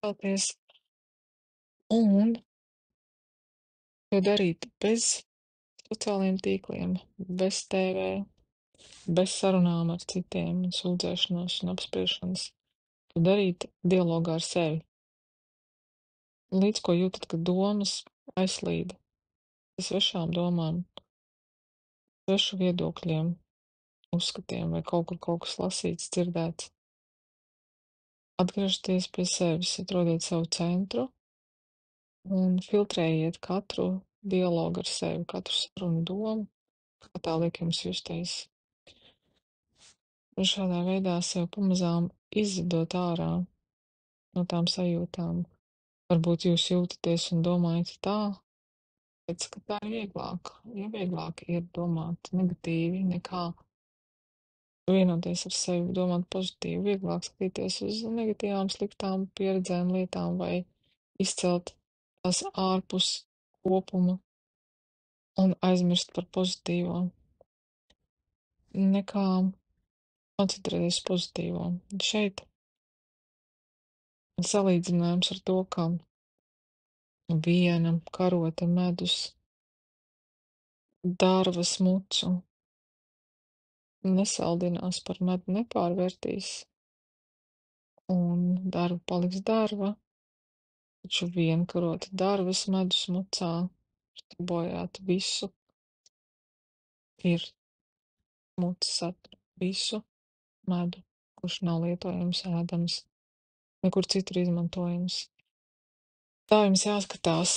celties un to darīt bez sociāliem tīkliem, bez TV, bez sarunām ar citiem, sūdzēšanos un apspriešanas. To darīt dialogā ar sevi. Līdz ko jūtat, ka domas aizslīda svešām domām, svešu viedokļiem, uzskatiem vai kaut kur kaut kas lasīts, dzirdēts. Atgriežties pie sevis, atrodiet savu centru un filtrējiet katru dialogu ar sevi, katru sarunu domu, kā tā liek jums justies. Un šādā veidā sev pamazām izzidot ārā no tām sajūtām. Varbūt jūs jūtaties un domājat tā, Tāpēc, ka tā ir vieglāk, jo vieglāk ir domāt negatīvi nekā vienoties ar sevi, domāt pozitīvi, vieglāk skatīties uz negatīvām, sliktām pieredzēm, lietām vai izcelt tās ārpus kopuma un aizmirst par pozitīvo, nekā koncentrēties uz pozitīvo. Šeit salīdzinājums ar to, ka viena karote medus dārva smucu nesaldinās par medu nepārvērtīs, un dārva paliks dārva, taču viena karote dārvas medu smucā bojāt visu, ir smucis satur visu medu, kurš nav lietojams, ēdams, nekur citur izmantojams. Tā jums jāskatās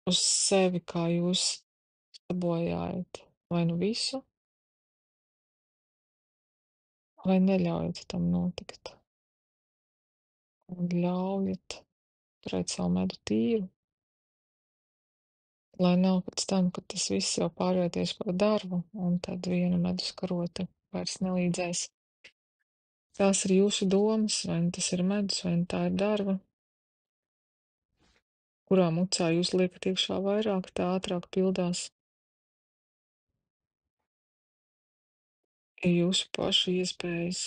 uz sevi, kā jūs sabojājat vai nu visu, vai neļaujat tam notikt. Un ļaujat turēt savu medu tīru, lai nav pēc tam, kad tas viss jau pārvērties par darbu, un tad viena medus karote vairs nelīdzēs. Tās ir jūsu domas, vai nu tas ir medus, vai nu tā ir darba, kurā mucā jūs liekat iekšā vairāk, tā ātrāk pildās. Ir jūsu pašu iespējas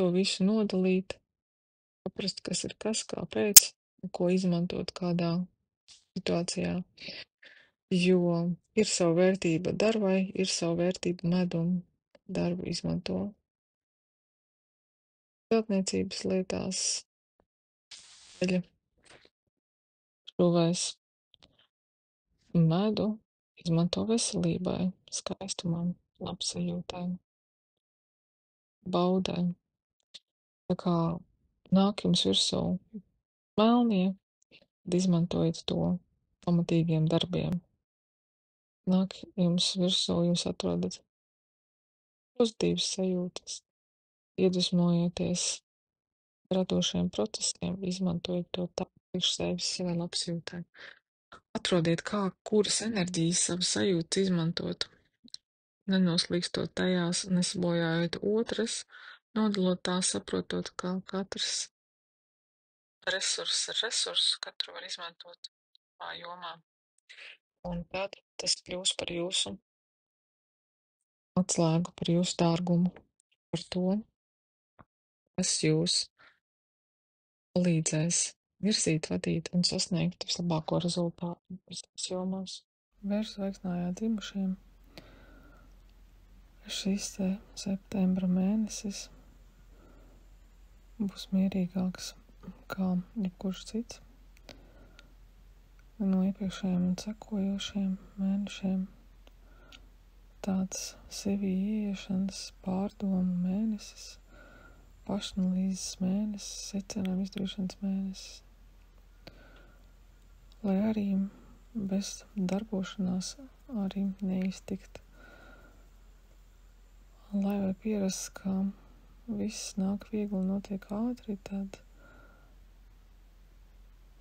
to visu nodalīt, saprast, kas ir kas, kāpēc, un ko izmantot kādā situācijā. Jo ir sava vērtība darbai, ir sava vērtība medum, darbu izmanto celtniecības lietās, ceļa, šuvēs. Medu izmanto veselībai, skaistumam, labsajūtai, baudai. Tā kā nāk jums virsū melnie, tad izmantojiet to pamatīgiem darbiem. Nāk jums virsū, jūs atrodat pozitīvas sajūtas, iedvesmojoties radošiem procesiem, izmantojot to tā priekš sevis savai labsajūtai. Atrodiet, kā kuras enerģijas savas sajūtas izmantot, nenoslīkstot tajās, nesabojājot otras, nodalot tās, saprotot, kā katrs resurss ir resurss, katru var izmantot savā jomā. Un tad tas kļūs par jūsu atslēgu, par jūsu dārgumu, par to, kas jūs palīdzēs virzīt, vadīt un sasniegt vislabāko rezultātu visās jomās. Vērsu veiksnājā dzimušiem šis te septembra mēnesis būs mierīgāks kā jebkurš cits no iepriekšējiem un sekojošiem mēnešiem. Tāds sevī ieiešanas, pārdomu mēnesis, pašnalīzes mēnesis, secinājumu izdarīšanas mēnesis. Lai arī bez darbošanās arī neiztikt. Lai vai pierast, ka viss nāk viegli un notiek ātri, tad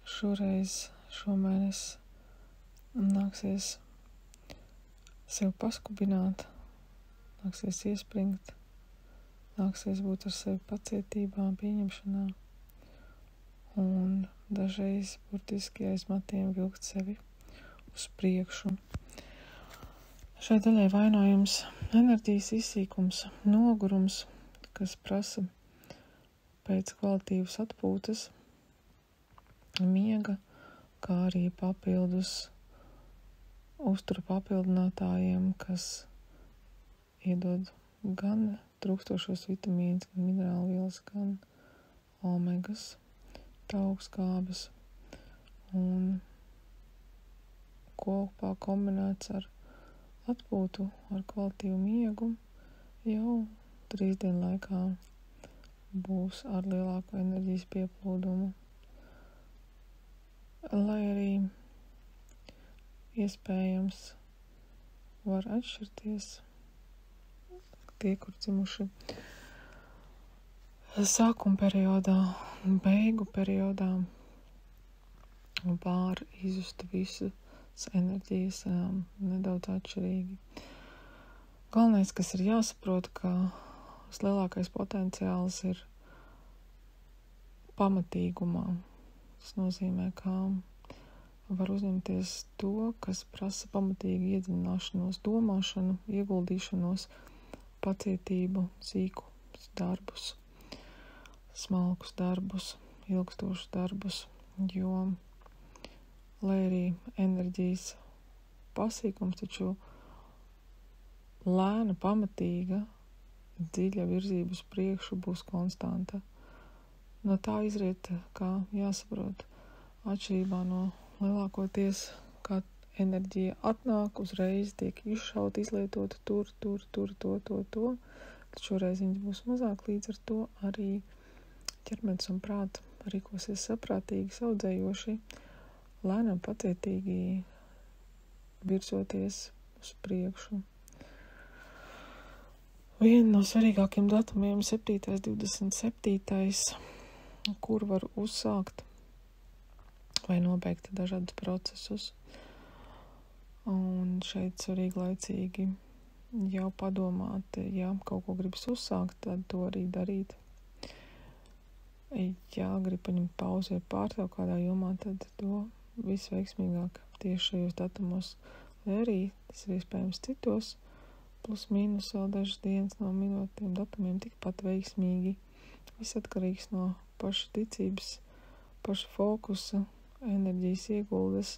šomēnes nāksies sev paskubināt, nāksies iespringt, nāksies būt ar sevi pacietībā, pieņemšanā un dažreiz burtiski aiz matiem vilkt sevi uz priekšu. Šai daļai vainojums enerģijas izsīkums, nogurums, kas prasa pēc kvalitīvas atpūtas, miega, kā arī papildus uzturu papildinātājiem, kas iedod gan trūkstošos vitamīnus, gan minerālu vielas, gan omegas, taukskābes un kopā kombinēts ar atpūtu, ar kvalitīvu miegu, jau 3 dienu laikā būs ar lielāku enerģijas pieplūdumu. Lai arī iespējams var atšķirties tie, kur dzimuši sākuma periodā, beigu periodā, var izjust visu enerģijas nedaudz atšķirīgi. Galvenais, kas ir jāsaprot, ka lielākais potenciāls ir pamatīgumā. Tas nozīmē, ka var uzņemties to, kas prasa pamatīgu iedziļināšanos, domāšanu, ieguldīšanos, pacietību, sīkus darbus, smalkus darbus, ilgstošus darbus, jo, lai arī enerģijas pasīkums, taču lēna, pamatīga, dziļa virzība uz priekšu būs konstanta. No tā izriet, kā jāsaprot, atšķirībā no lielākoties, kā enerģija atnāk, uzreiz tiek izšauta, izlietota tur, to. Tad šoreiz viņas būs mazāk, līdz ar to arī ķermenis un prāts rīkosies saprātīgi, saudzējoši, lēnām pacietīgi virzoties uz priekšu. Viena no svarīgākiem datumiem 7.27., kur var uzsākt vai nobeigt dažādus procesus. Un šeit svarīgi laicīgi jau padomāt, ja kaut ko gribas uzsākt, tad to arī darīt. Ja grib paņemt pauzi vai pārtraukt kādā jomā, tad to visveiksmīgāk tieši šajos datumos, vai arī tas ir iespējams citos, plus mīnus vēl dažas dienas no minūtiem datumiem tikpat veiksmīgi. Viss atkarīgs no paša ticības, paša fokusa, enerģijas ieguldes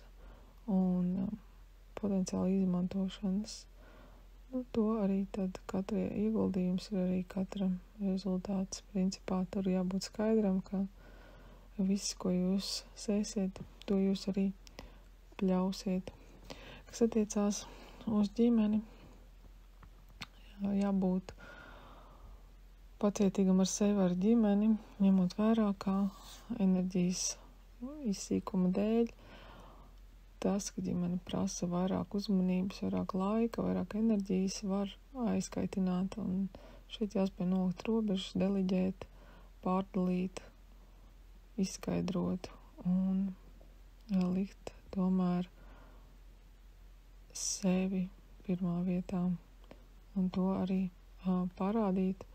un potenciāli izmantošanas. To arī tad katra ieguldījums ir arī katra rezultāts. Principā tur jābūt skaidram, ka viss, ko jūs sēsiet, to jūs arī pļausiet. Kas attiecās uz ģimeni, jābūt pacietīgam ar sevi, ar ģimeni, ņemot vērā, kā enerģijas izsīkuma dēļ, tas, ka ģimene prasa vairāk uzmanības, vairāk laika, vairāk enerģijas, var aizkaitināt, un šeit jāspēj nolikt robežas, deliģēt, pārdalīt, izskaidrot un likt tomēr sevi pirmā vietā, un to arī parādīt,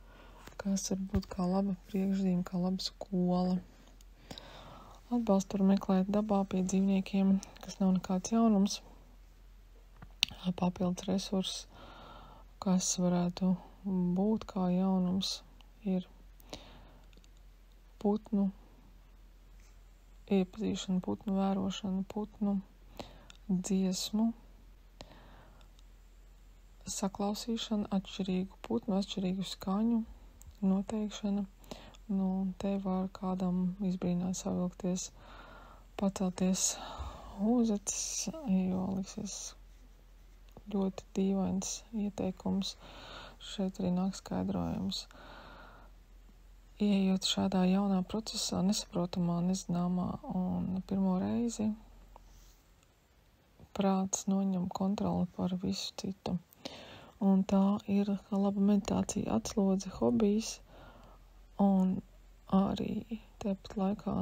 kas var būt kā laba priekšzīme, kā laba skola. Atbalstu var meklēt dabā pie dzīvniekiem, kas nav nekāds jaunums, papildus resurss, kas varētu būt kā jaunums, ir putnu iepazīšana, putnu vērošana, putnu dziesmu, saklausīšana, atšķirīgu putnu, atšķirīgu skaņu, noteikšana. Te var kādam izbrīnāt savilkties, pacelties uzacis, jo liksies ļoti dīvains ieteikums. Šeit arī nāk skaidrojums. Ieejot šādā jaunā procesā, nesaprotamā, nezināmā, un pirmo reizi prāts noņem kontroli par visu citu. Un tā ir laba meditācija, atslodze, hobijs, un arī tāpat laikā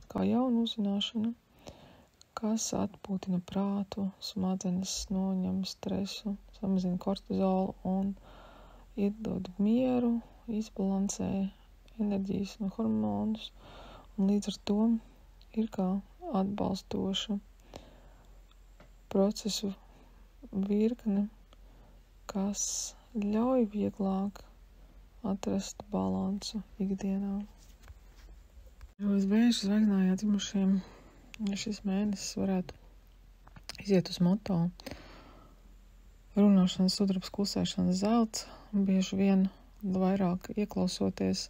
kā jauna uzzināšana, kas atpūtina prātu, smadzenes, noņem stresu, samazina kortizolu un iedod mieru, izbalansē enerģijas un hormonus, un līdz ar to ir kā atbalstoša procesu virkne, kas ļauj vieglāk atrast balansu ikdienā. Uz Vēža zvaigznājā dzimušiem šis mēnesis varētu iziet uz moto runāšanas sudrabs, klusēšanas zelts, bieži vien vairāk ieklausoties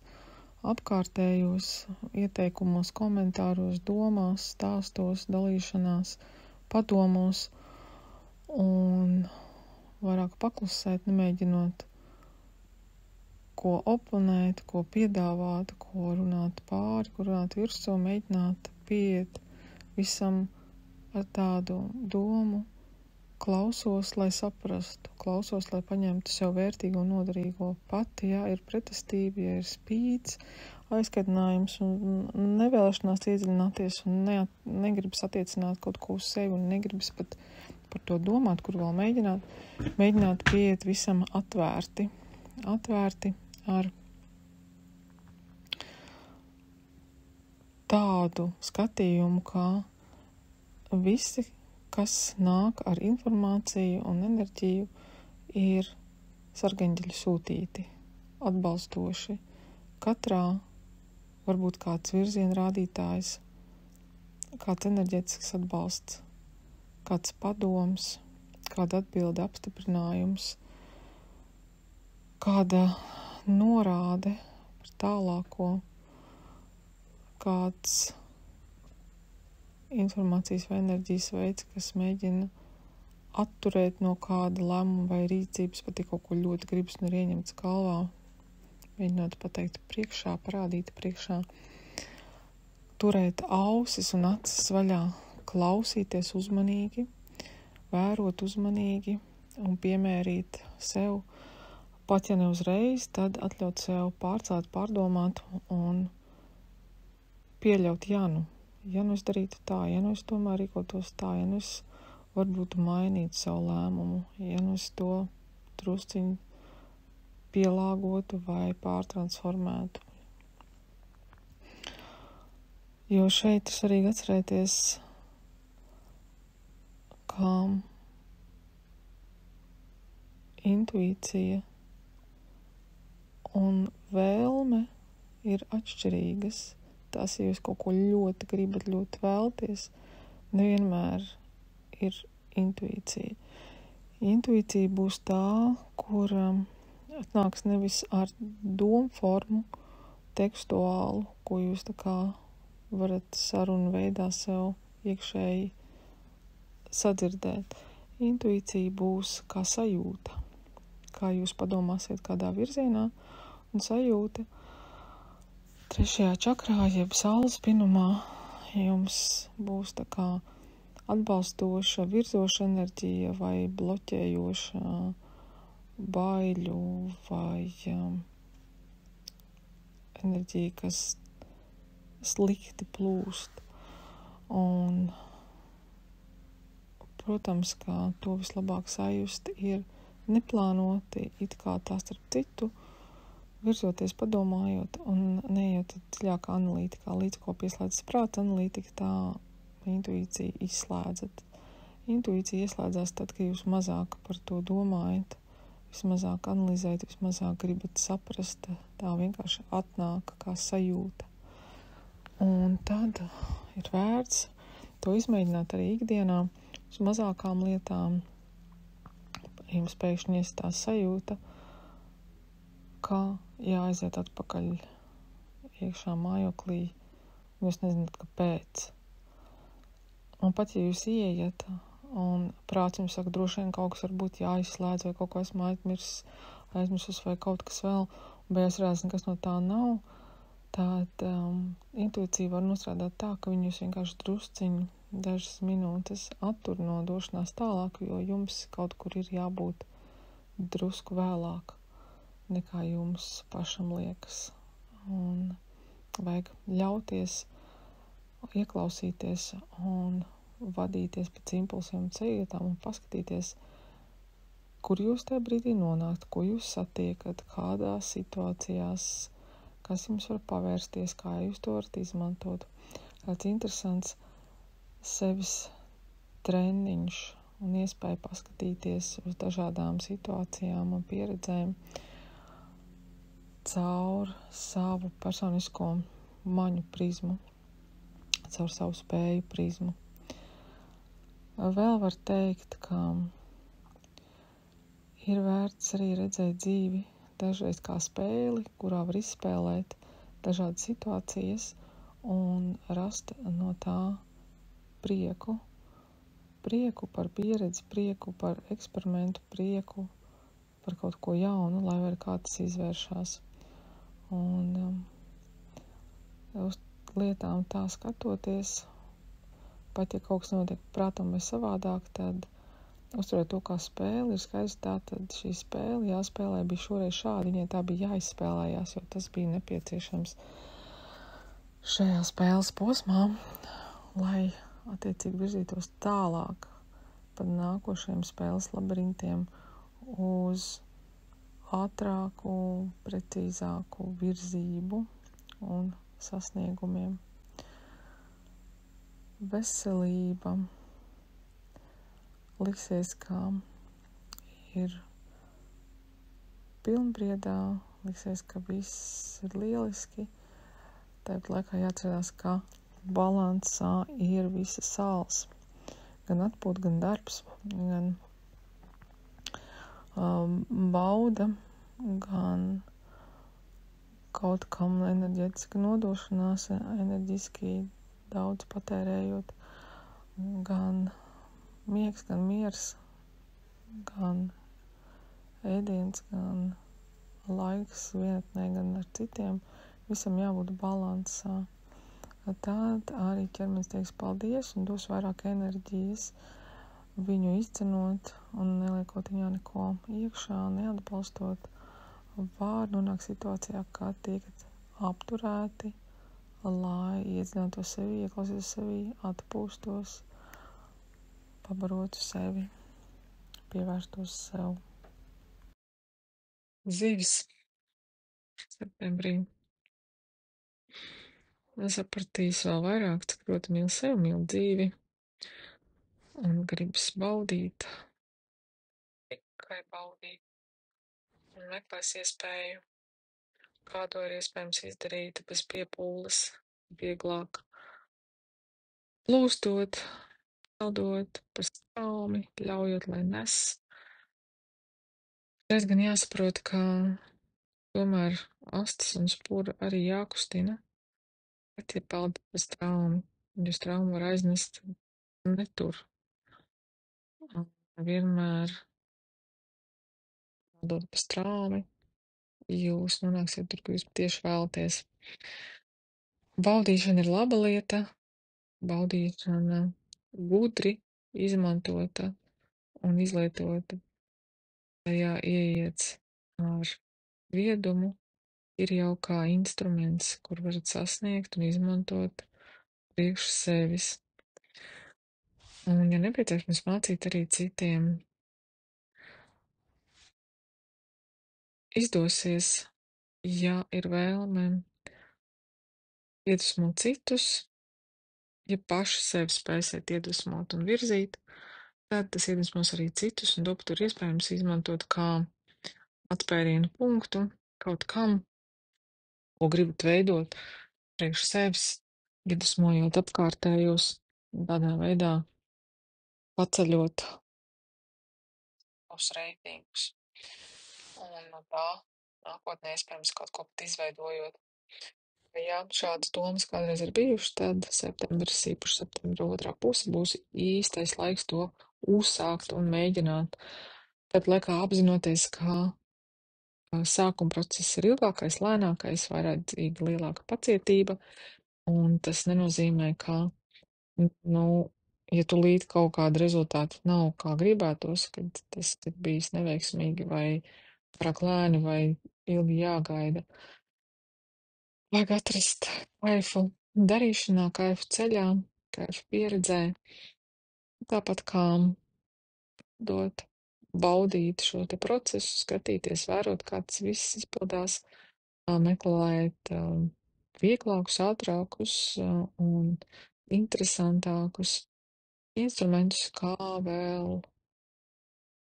apkārtējos ieteikumos, komentāros, domās, stāstos, dalīšanās, padomos un vairāk paklusēt, nemēģinot ko oponēt, ko piedāvāt, ko runāt pāri, ko runāt virsū, mēģināt pieiet visam ar tādu domu, klausos, lai saprastu, klausos, lai paņemtu sev vērtīgo un noderīgo pati, ja ir pretestība, ja ir spīds, aizkadinājums un nevēlēšanās iedziļināties un negribas attiecināt kaut ko uz sevi un negribas pat par to domāt, kur vēl mēģināt pieiet visam atvērti ar tādu skatījumu, kā visi, kas nāk ar informāciju un enerģiju, ir sargaņģeļu sūtīti, atbalstoši. Katrā varbūt kāds virziena rādītājs, kāds enerģētisks atbalsts, kāds padoms, kāda atbilde, apstiprinājums, kāda norāde par tālāko, kāds informācijas vai enerģijas veids, kas mēģina atturēt no kāda lēmuma vai rīcības, pat ja kaut ko ļoti gribas un ir ieņemts galvā, mēģinot pateikt priekšā, parādīt priekšā, turēt ausis un acis vaļā, klausīties uzmanīgi, vērot uzmanīgi un piemērīt sev, pat ja ne uzreiz, tad atļaut sev pārcelt, pārdomāt un pieļaut, ja nu es darītu tā, ja nu es tomēr rīkotos tā, ja nu es varbūt mainītu savu lēmumu, ja nu es to drusciņu pielāgotu vai pārtransformētu. Jo šeit ir svarīgi atcerēties, kā intuīcija un vēlme ir atšķirīgas. Tas, ja jūs kaut ko ļoti gribat, ļoti vēlties, nevienmēr ir intuīcija. Intuīcija būs tā, kur atnāks nevis ar domu formu, tekstuālu, ko jūs tā kā varat sarunu veidā sev iekšēji sadzirdēt. Intuīcija būs kā sajūta, kā jūs padomāsiet kādā virzienā, un sajūta trešajā čakrā, jeb saules spinumā, jums būs tā kā atbalstoša, virzoša enerģija vai bloķējoša baiļu vai enerģija, kas slikti plūst. Un, protams, kā to vislabāk sajust ir neplānoti, it kā tā starp citu, virzoties, padomājot un neejot dziļākā analītikā, līdz ko pieslēdzas prāta analītika, tā intuīcija izslēdzat. Intuīcija ieslēdzās tad, kad jūs mazāk par to domājat, vismazāk analizējat, vismazāk gribat saprast, tā vienkārši atnāk kā sajūta. Un tad ir vērts to izmēģināt arī ikdienā uz mazākām lietām. Jums pēkšņi iestās sajūta, kā jāaiziet atpakaļ iekšā mājoklī, un jūs nezināt, kāpēc. Un pat, ja jūs ieiet, un prāts jums saka, droši vien kaut kas varbūt jāizslēdz, vai kaut ko esmu aizmirsus, vai kaut kas vēl, un beigās rādās, nekas no tā nav, tad intuīcija var nostrādāt tā, ka viņi jūs vienkārši drusciņu dažas minūtes attur no došanās tālāk, jo jums kaut kur ir jābūt drusku vēlāk, nekā jums pašam liekas. Un vajag ļauties, ieklausīties un vadīties pēc impulsiem un ceļietām un paskatīties, kur jūs tajā brīdī nonākt, ko jūs satiekat, kādās situācijās, kas jums var pavērsties, kā jūs to varat izmantot. Tāds interesants sevis treniņš un iespēja paskatīties uz dažādām situācijām un pieredzēm caur savu personisko maņu prizmu, caur savu spēju prizmu. Vēl var teikt, ka ir vērts arī redzēt dzīvi dažreiz kā spēli, kurā var izspēlēt dažādas situācijas un rast no tā prieku. Prieku par pieredzi, prieku par eksperimentu, prieku par kaut ko jaunu, lai var kā tas izvēršās. Un uz lietām tā skatoties, pat ja kaut kas notiek prātam vai savādāk, tad uzturēt to kā spēli ir skaidrs, tā tad šī spēle jāspēlē bija šoreiz šādi, viņai tā bija jāizspēlējās, jo tas bija nepieciešams šajā spēles posmā, lai attiecīgi virzītos tālāk par nākošiem spēles labirintiem, uz ātrāku, precīzāku virzību un sasniegumiem. Veselība liksies, ka ir pilnbriedā, liksies, ka viss ir lieliski. Tāpat laikā jāatcerās, ka balansā ir visas sāls. Gan atpūta, gan darbs, gan bauda, gan kaut kam enerģētiska nodošanās, enerģiski daudz patērējot, gan miegs, gan miers, gan ēdiens, gan laiks vienatnē, gan ar citiem. Visam jābūt balansā. Tad arī ķermenis teiks paldies un dos vairāk enerģijas, viņu izcenot un neliekot viņā neko iekšā, neatbalstot. Var nonākt situācijā, kā tiekat apturēti, lai iedzinātu sevi, ieklausītos sevi, atpūstos, pabarotu sevi, pievērstos sev. Zivis septembrī sapratīs vēl vairāk, cik ļoti mīl sevi, mīl dzīvi un gribas baudīt, tikai baudīt un meklēs iespēju, kā to ir iespējams izdarīt bez piepūles, vieglāk plūstot, peldot pa straumi, ļaujot, lai nes. Šeit gan jāsaprot, ka tomēr astes un spura arī jākustina, bet ja peld pa straumi, jo straumi var aiznest netur. Vienmēr peldot pa straumi, jūs nonāksiet tur, kur jūs tieši vēlaties. Baudīšana ir laba lieta, baudīšana gudri izmantota un izlietota, tajā ieiet ar viedumu, ir jau kā instruments, kur varat sasniegt un izmantot priekš sevis. Un, ja nepieciešams, mācīt arī citiem. Izdosies, ja ir vēlme iedvesmot citus, ja paši sevi spēsiet iedvesmot un virzīt, tad tas iedvesmos arī citus un to pat ir iespējams izmantot kā atspērienu punktu kaut kam, ko gribat veidot priekš sevis, iedvesmojot apkārtējos un tādā veidā paceļot savus reitingus. Un no tā nākotnē iespējams kaut ko pat izveidojot. Ja šādas domas kādreiz ir bijušas, tad septembris, īpaši septembra otrā puse, būs īstais laiks to uzsākt un mēģināt. Tad laikā apzinoties, ka sākuma process ir ilgākais, lēnākais, vajadzīga lielāka pacietība, un tas nenozīmē, ka, ja tūlīt kaut kāda rezultāta nav kā gribētos, kad tas ir bijis neveiksmīgi vai pārāk lēni vai ilgi jāgaida. Vajag atrast kaifu darīšanā, kaifu ceļā, kaifu pieredzē, tāpat kā baudīt šo te procesu, skatīties, vērot, kā tas viss izpildās, meklēt vieglākus, ātrākus un interesantākus instrumentus, kā vēl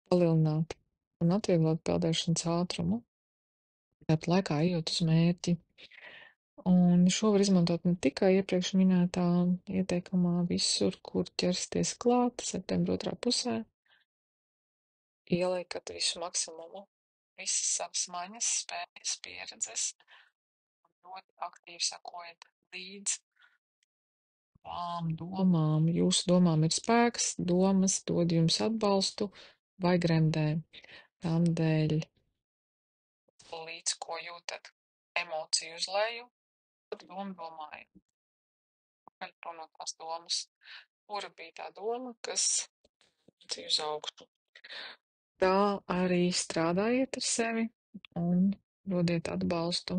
palielināt un atvieglot peldēšanas ātrumu, tāpat laikā ejot uz mērķi. Un šo var izmantot ne tikai iepriekš minētā ieteikumā visur, kur ķersties klāt, septembra otrā pusē, ieliekat visu maksimumu, visas savas maņas, spējas, pieredzes, ļoti aktīvi sakojat līdz domām. Jūsu domām ir spēks, domas dod jums atbalstu vai gremdē. Tādēļ, līdz ko jūtat emociju uz leju, tad domāju. Prom no tās domas, kura bija tā doma, kas uz augstu. Tā arī strādājiet ar sevi un dodiet atbalstu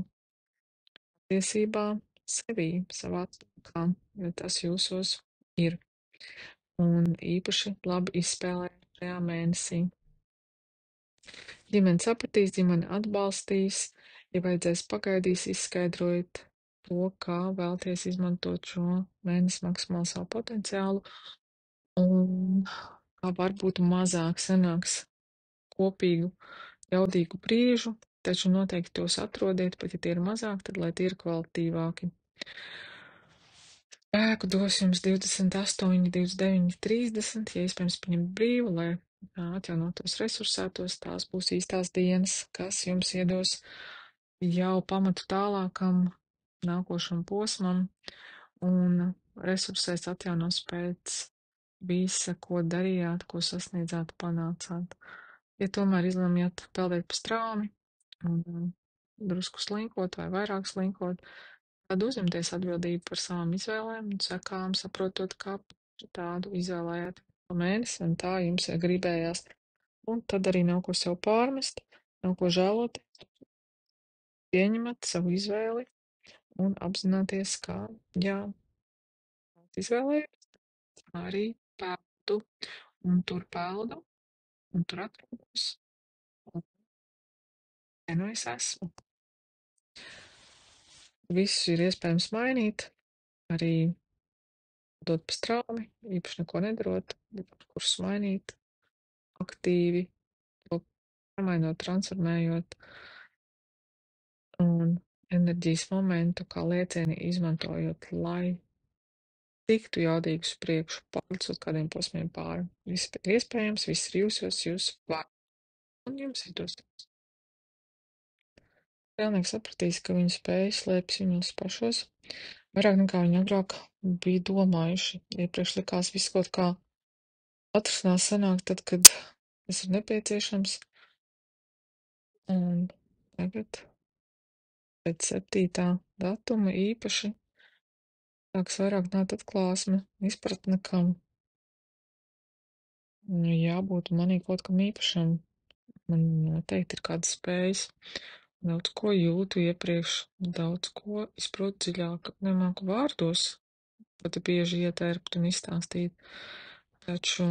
tiesībā sevī, savā kā, jo tas jūsos ir. un īpaši labi izspēlējām šajā mēnesī. Ģimene sapratīs, ģimene atbalstīs, ja vajadzēs pagaidīs, izskaidrojot to, kā vēlties izmantot šo mēnesi maksimāli savu potenciālu, un kā varbūt mazāk sanāks kopīgu, jaudīgu brīžu, taču noteikti tos atrodiet, pat ja tie ir mazāk, tad lai tie ir kvalitīvāki. Spēku dos jums 28, 29, 30, ja iespējams paņemt brīvu, lai atjaunotos, resursētos, tās būs īstās dienas, kas jums iedos jau pamatu tālākam nākošam posmam un resursēs atjaunos pēc visa, ko darījāt, ko sasniedzāt, panācāt. Ja tomēr izlemjat peldēt pa straumi un drusku slinkot vai vairāk slinkot, tad uzņemties atbildību par savām izvēlēm un sekām, saprotot, kā tādu izvēlējāt pa mēnesi, un tā jums ir gribējās. Un tad arī nav ko sev pārmest, nav ko žēlot. Pieņemat savu izvēli un apzināties, kā, jā, izvēlējos, arī peldu, un tur peldu, un tur atrodos, un te nu es esmu. Visu ir iespējams mainīt, arī dot pa straumi, īpaši neko nedarot, kurus mainīt aktīvi, to pārmainot, transformējot, un enerģijas momentu kā liecieni izmantojot, lai tiktu jaudīgi uz priekšu, pārlicot kādiem posmiem pāri. Viss ir iespējams, viss ir jūsos, jūs varat, un jums izdosies. Vēlnieks sapratīs, ka viņa spējas slēpjas viņos pašos, vairāk nekā viņi agrāk bija domājuši. Iepriekš likās viss kaut kā atrasinās sanāk tad, kad tas ir nepieciešams, un tagad pēc 7. datuma īpaši sāks vairāk nākt atklāsme, izpratne, kam jābūt manī kaut kam īpašam. Man noteikti ir kādas spējas, daudz ko jūtu iepriekš, daudz ko izprotu dziļāk, nemāku vārdos, pat bieži ietērpt un izstāstīt, taču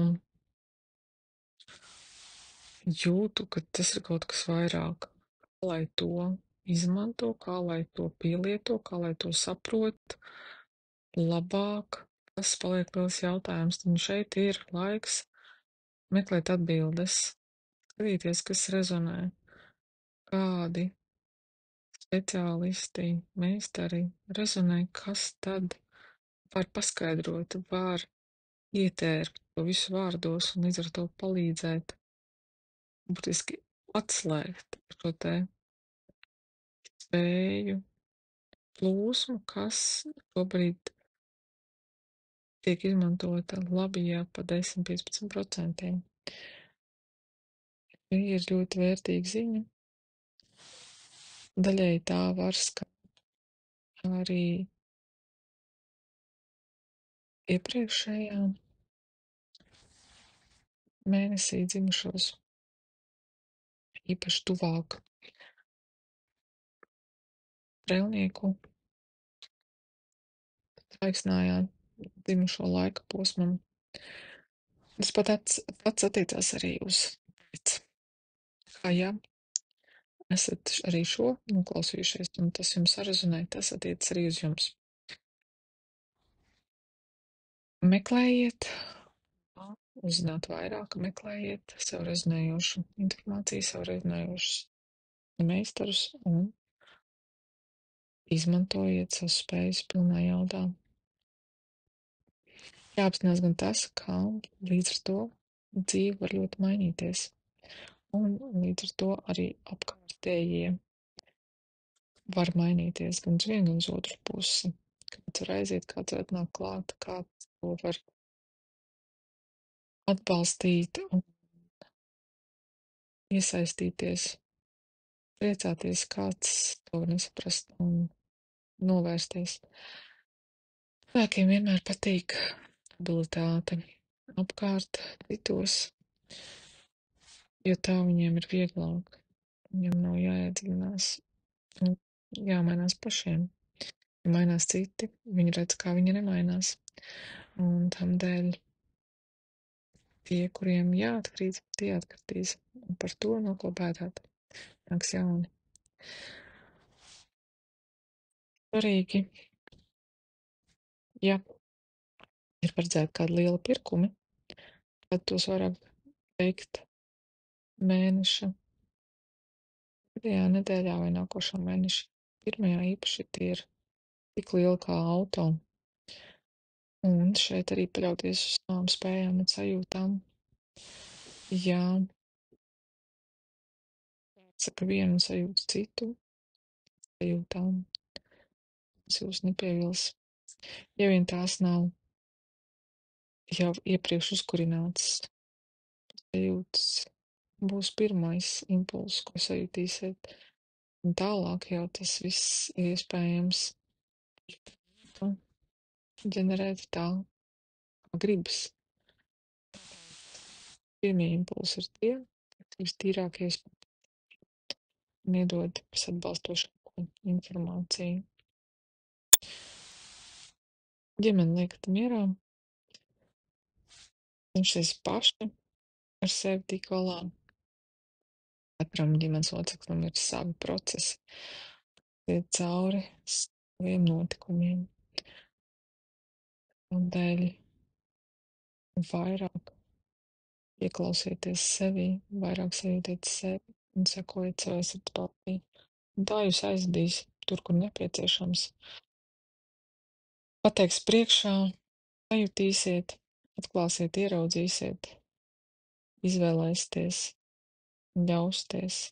jūtu, ka tas ir kaut kas vairāk, kā lai to izmanto, kā lai to pielieto, kā lai to saprot labāk. Tas paliek liels jautājums, un šeit ir laiks meklēt atbildes, skatīties, kas rezonē, kādi speciālisti, meistari rezonē, kas tad var paskaidrot, var ietērpt to visu vārdos un līdz ar to palīdzēt būtiski atslēgt šo te spēju plūsmu, kas šobrīd tiek izmantota labajā pa 10-15%. Ir ļoti vērtīga ziņa. Daļēji tā var skart arī iepriekšējā mēnesī dzimušos, īpaši tuvāk strēlnieku aicinājā dzimušo laika posmam. Tas pats attiecās arī uz pēc. Kā ja esat arī šo noklausījušies, un tas jums sarezonē, tas attiec arī uz jums. Meklējiet, uzzināt vairāk, meklējiet sev rezonējošu informāciju, sev rezonējošus meistarus un izmantojiet savas spējas pilnā jaudā. Jāapzinās gan tas, ka līdz ar to dzīve var ļoti mainīties, un līdz ar to arī apkārtējie var mainīties gan uz vienu, gan uz otru pusi. Kāds var aiziet, kāds var atnākt klāt, kāds to var atbalstīt un iesaistīties, priecāties, kāds to var nesaprast un novērsties. Cilvēkiem vienmēr patīk stabilitāte apkārt citos, jo tā viņiem ir vieglāk. Viņam nav jāiedziļinās un jāmainās pašiem. Ja mainās citi, viņi redz, kā viņi nemainās. Un tam dēļ tie, kuriem jāatkrīt, tie atkritīs. Un par to, no ko bēdāt, nāks jauni. Svarīgi, ja ir paredzēti kādi lieli pirkumi, tad tos vairāk veikt mēneša pēdējā nedēļā vai nākošā mēneša pirmajā, īpaši tie ir tik lieli kā auto. Un šeit arī paļauties uz savām spējām un sajūtām. Ja saka vienu sajūtu citu sajūtām, tas jūs nepievils. Ja vien tās nav jau iepriekš uzkurinātas sajūtas, būs pirmais impulss, ko sajutīsiet. Un tālāk jau tas viss ir iespējams ģenerēt tā, kā gribas. Pirmie impulsi ir tie, kas vistīrākie un iedod visatbalstošāko informāciju. Ģimene liekat mierā, cenšas paši ar sevi tik galā. Katram ģimenes loceklim ir savi procesi, iet cauri saviem notikumiem. Tādēļ vairāk ieklausieties sevī, vairāk sajūtiet sevi un sekojiet savai sirdsbalsī. Un tā jūs aizdīs tur, kur nepieciešams. Pateiks priekšā, sajutīsiet, atklāsiet, ieraudzīsiet, izvēlēsieties, ļausties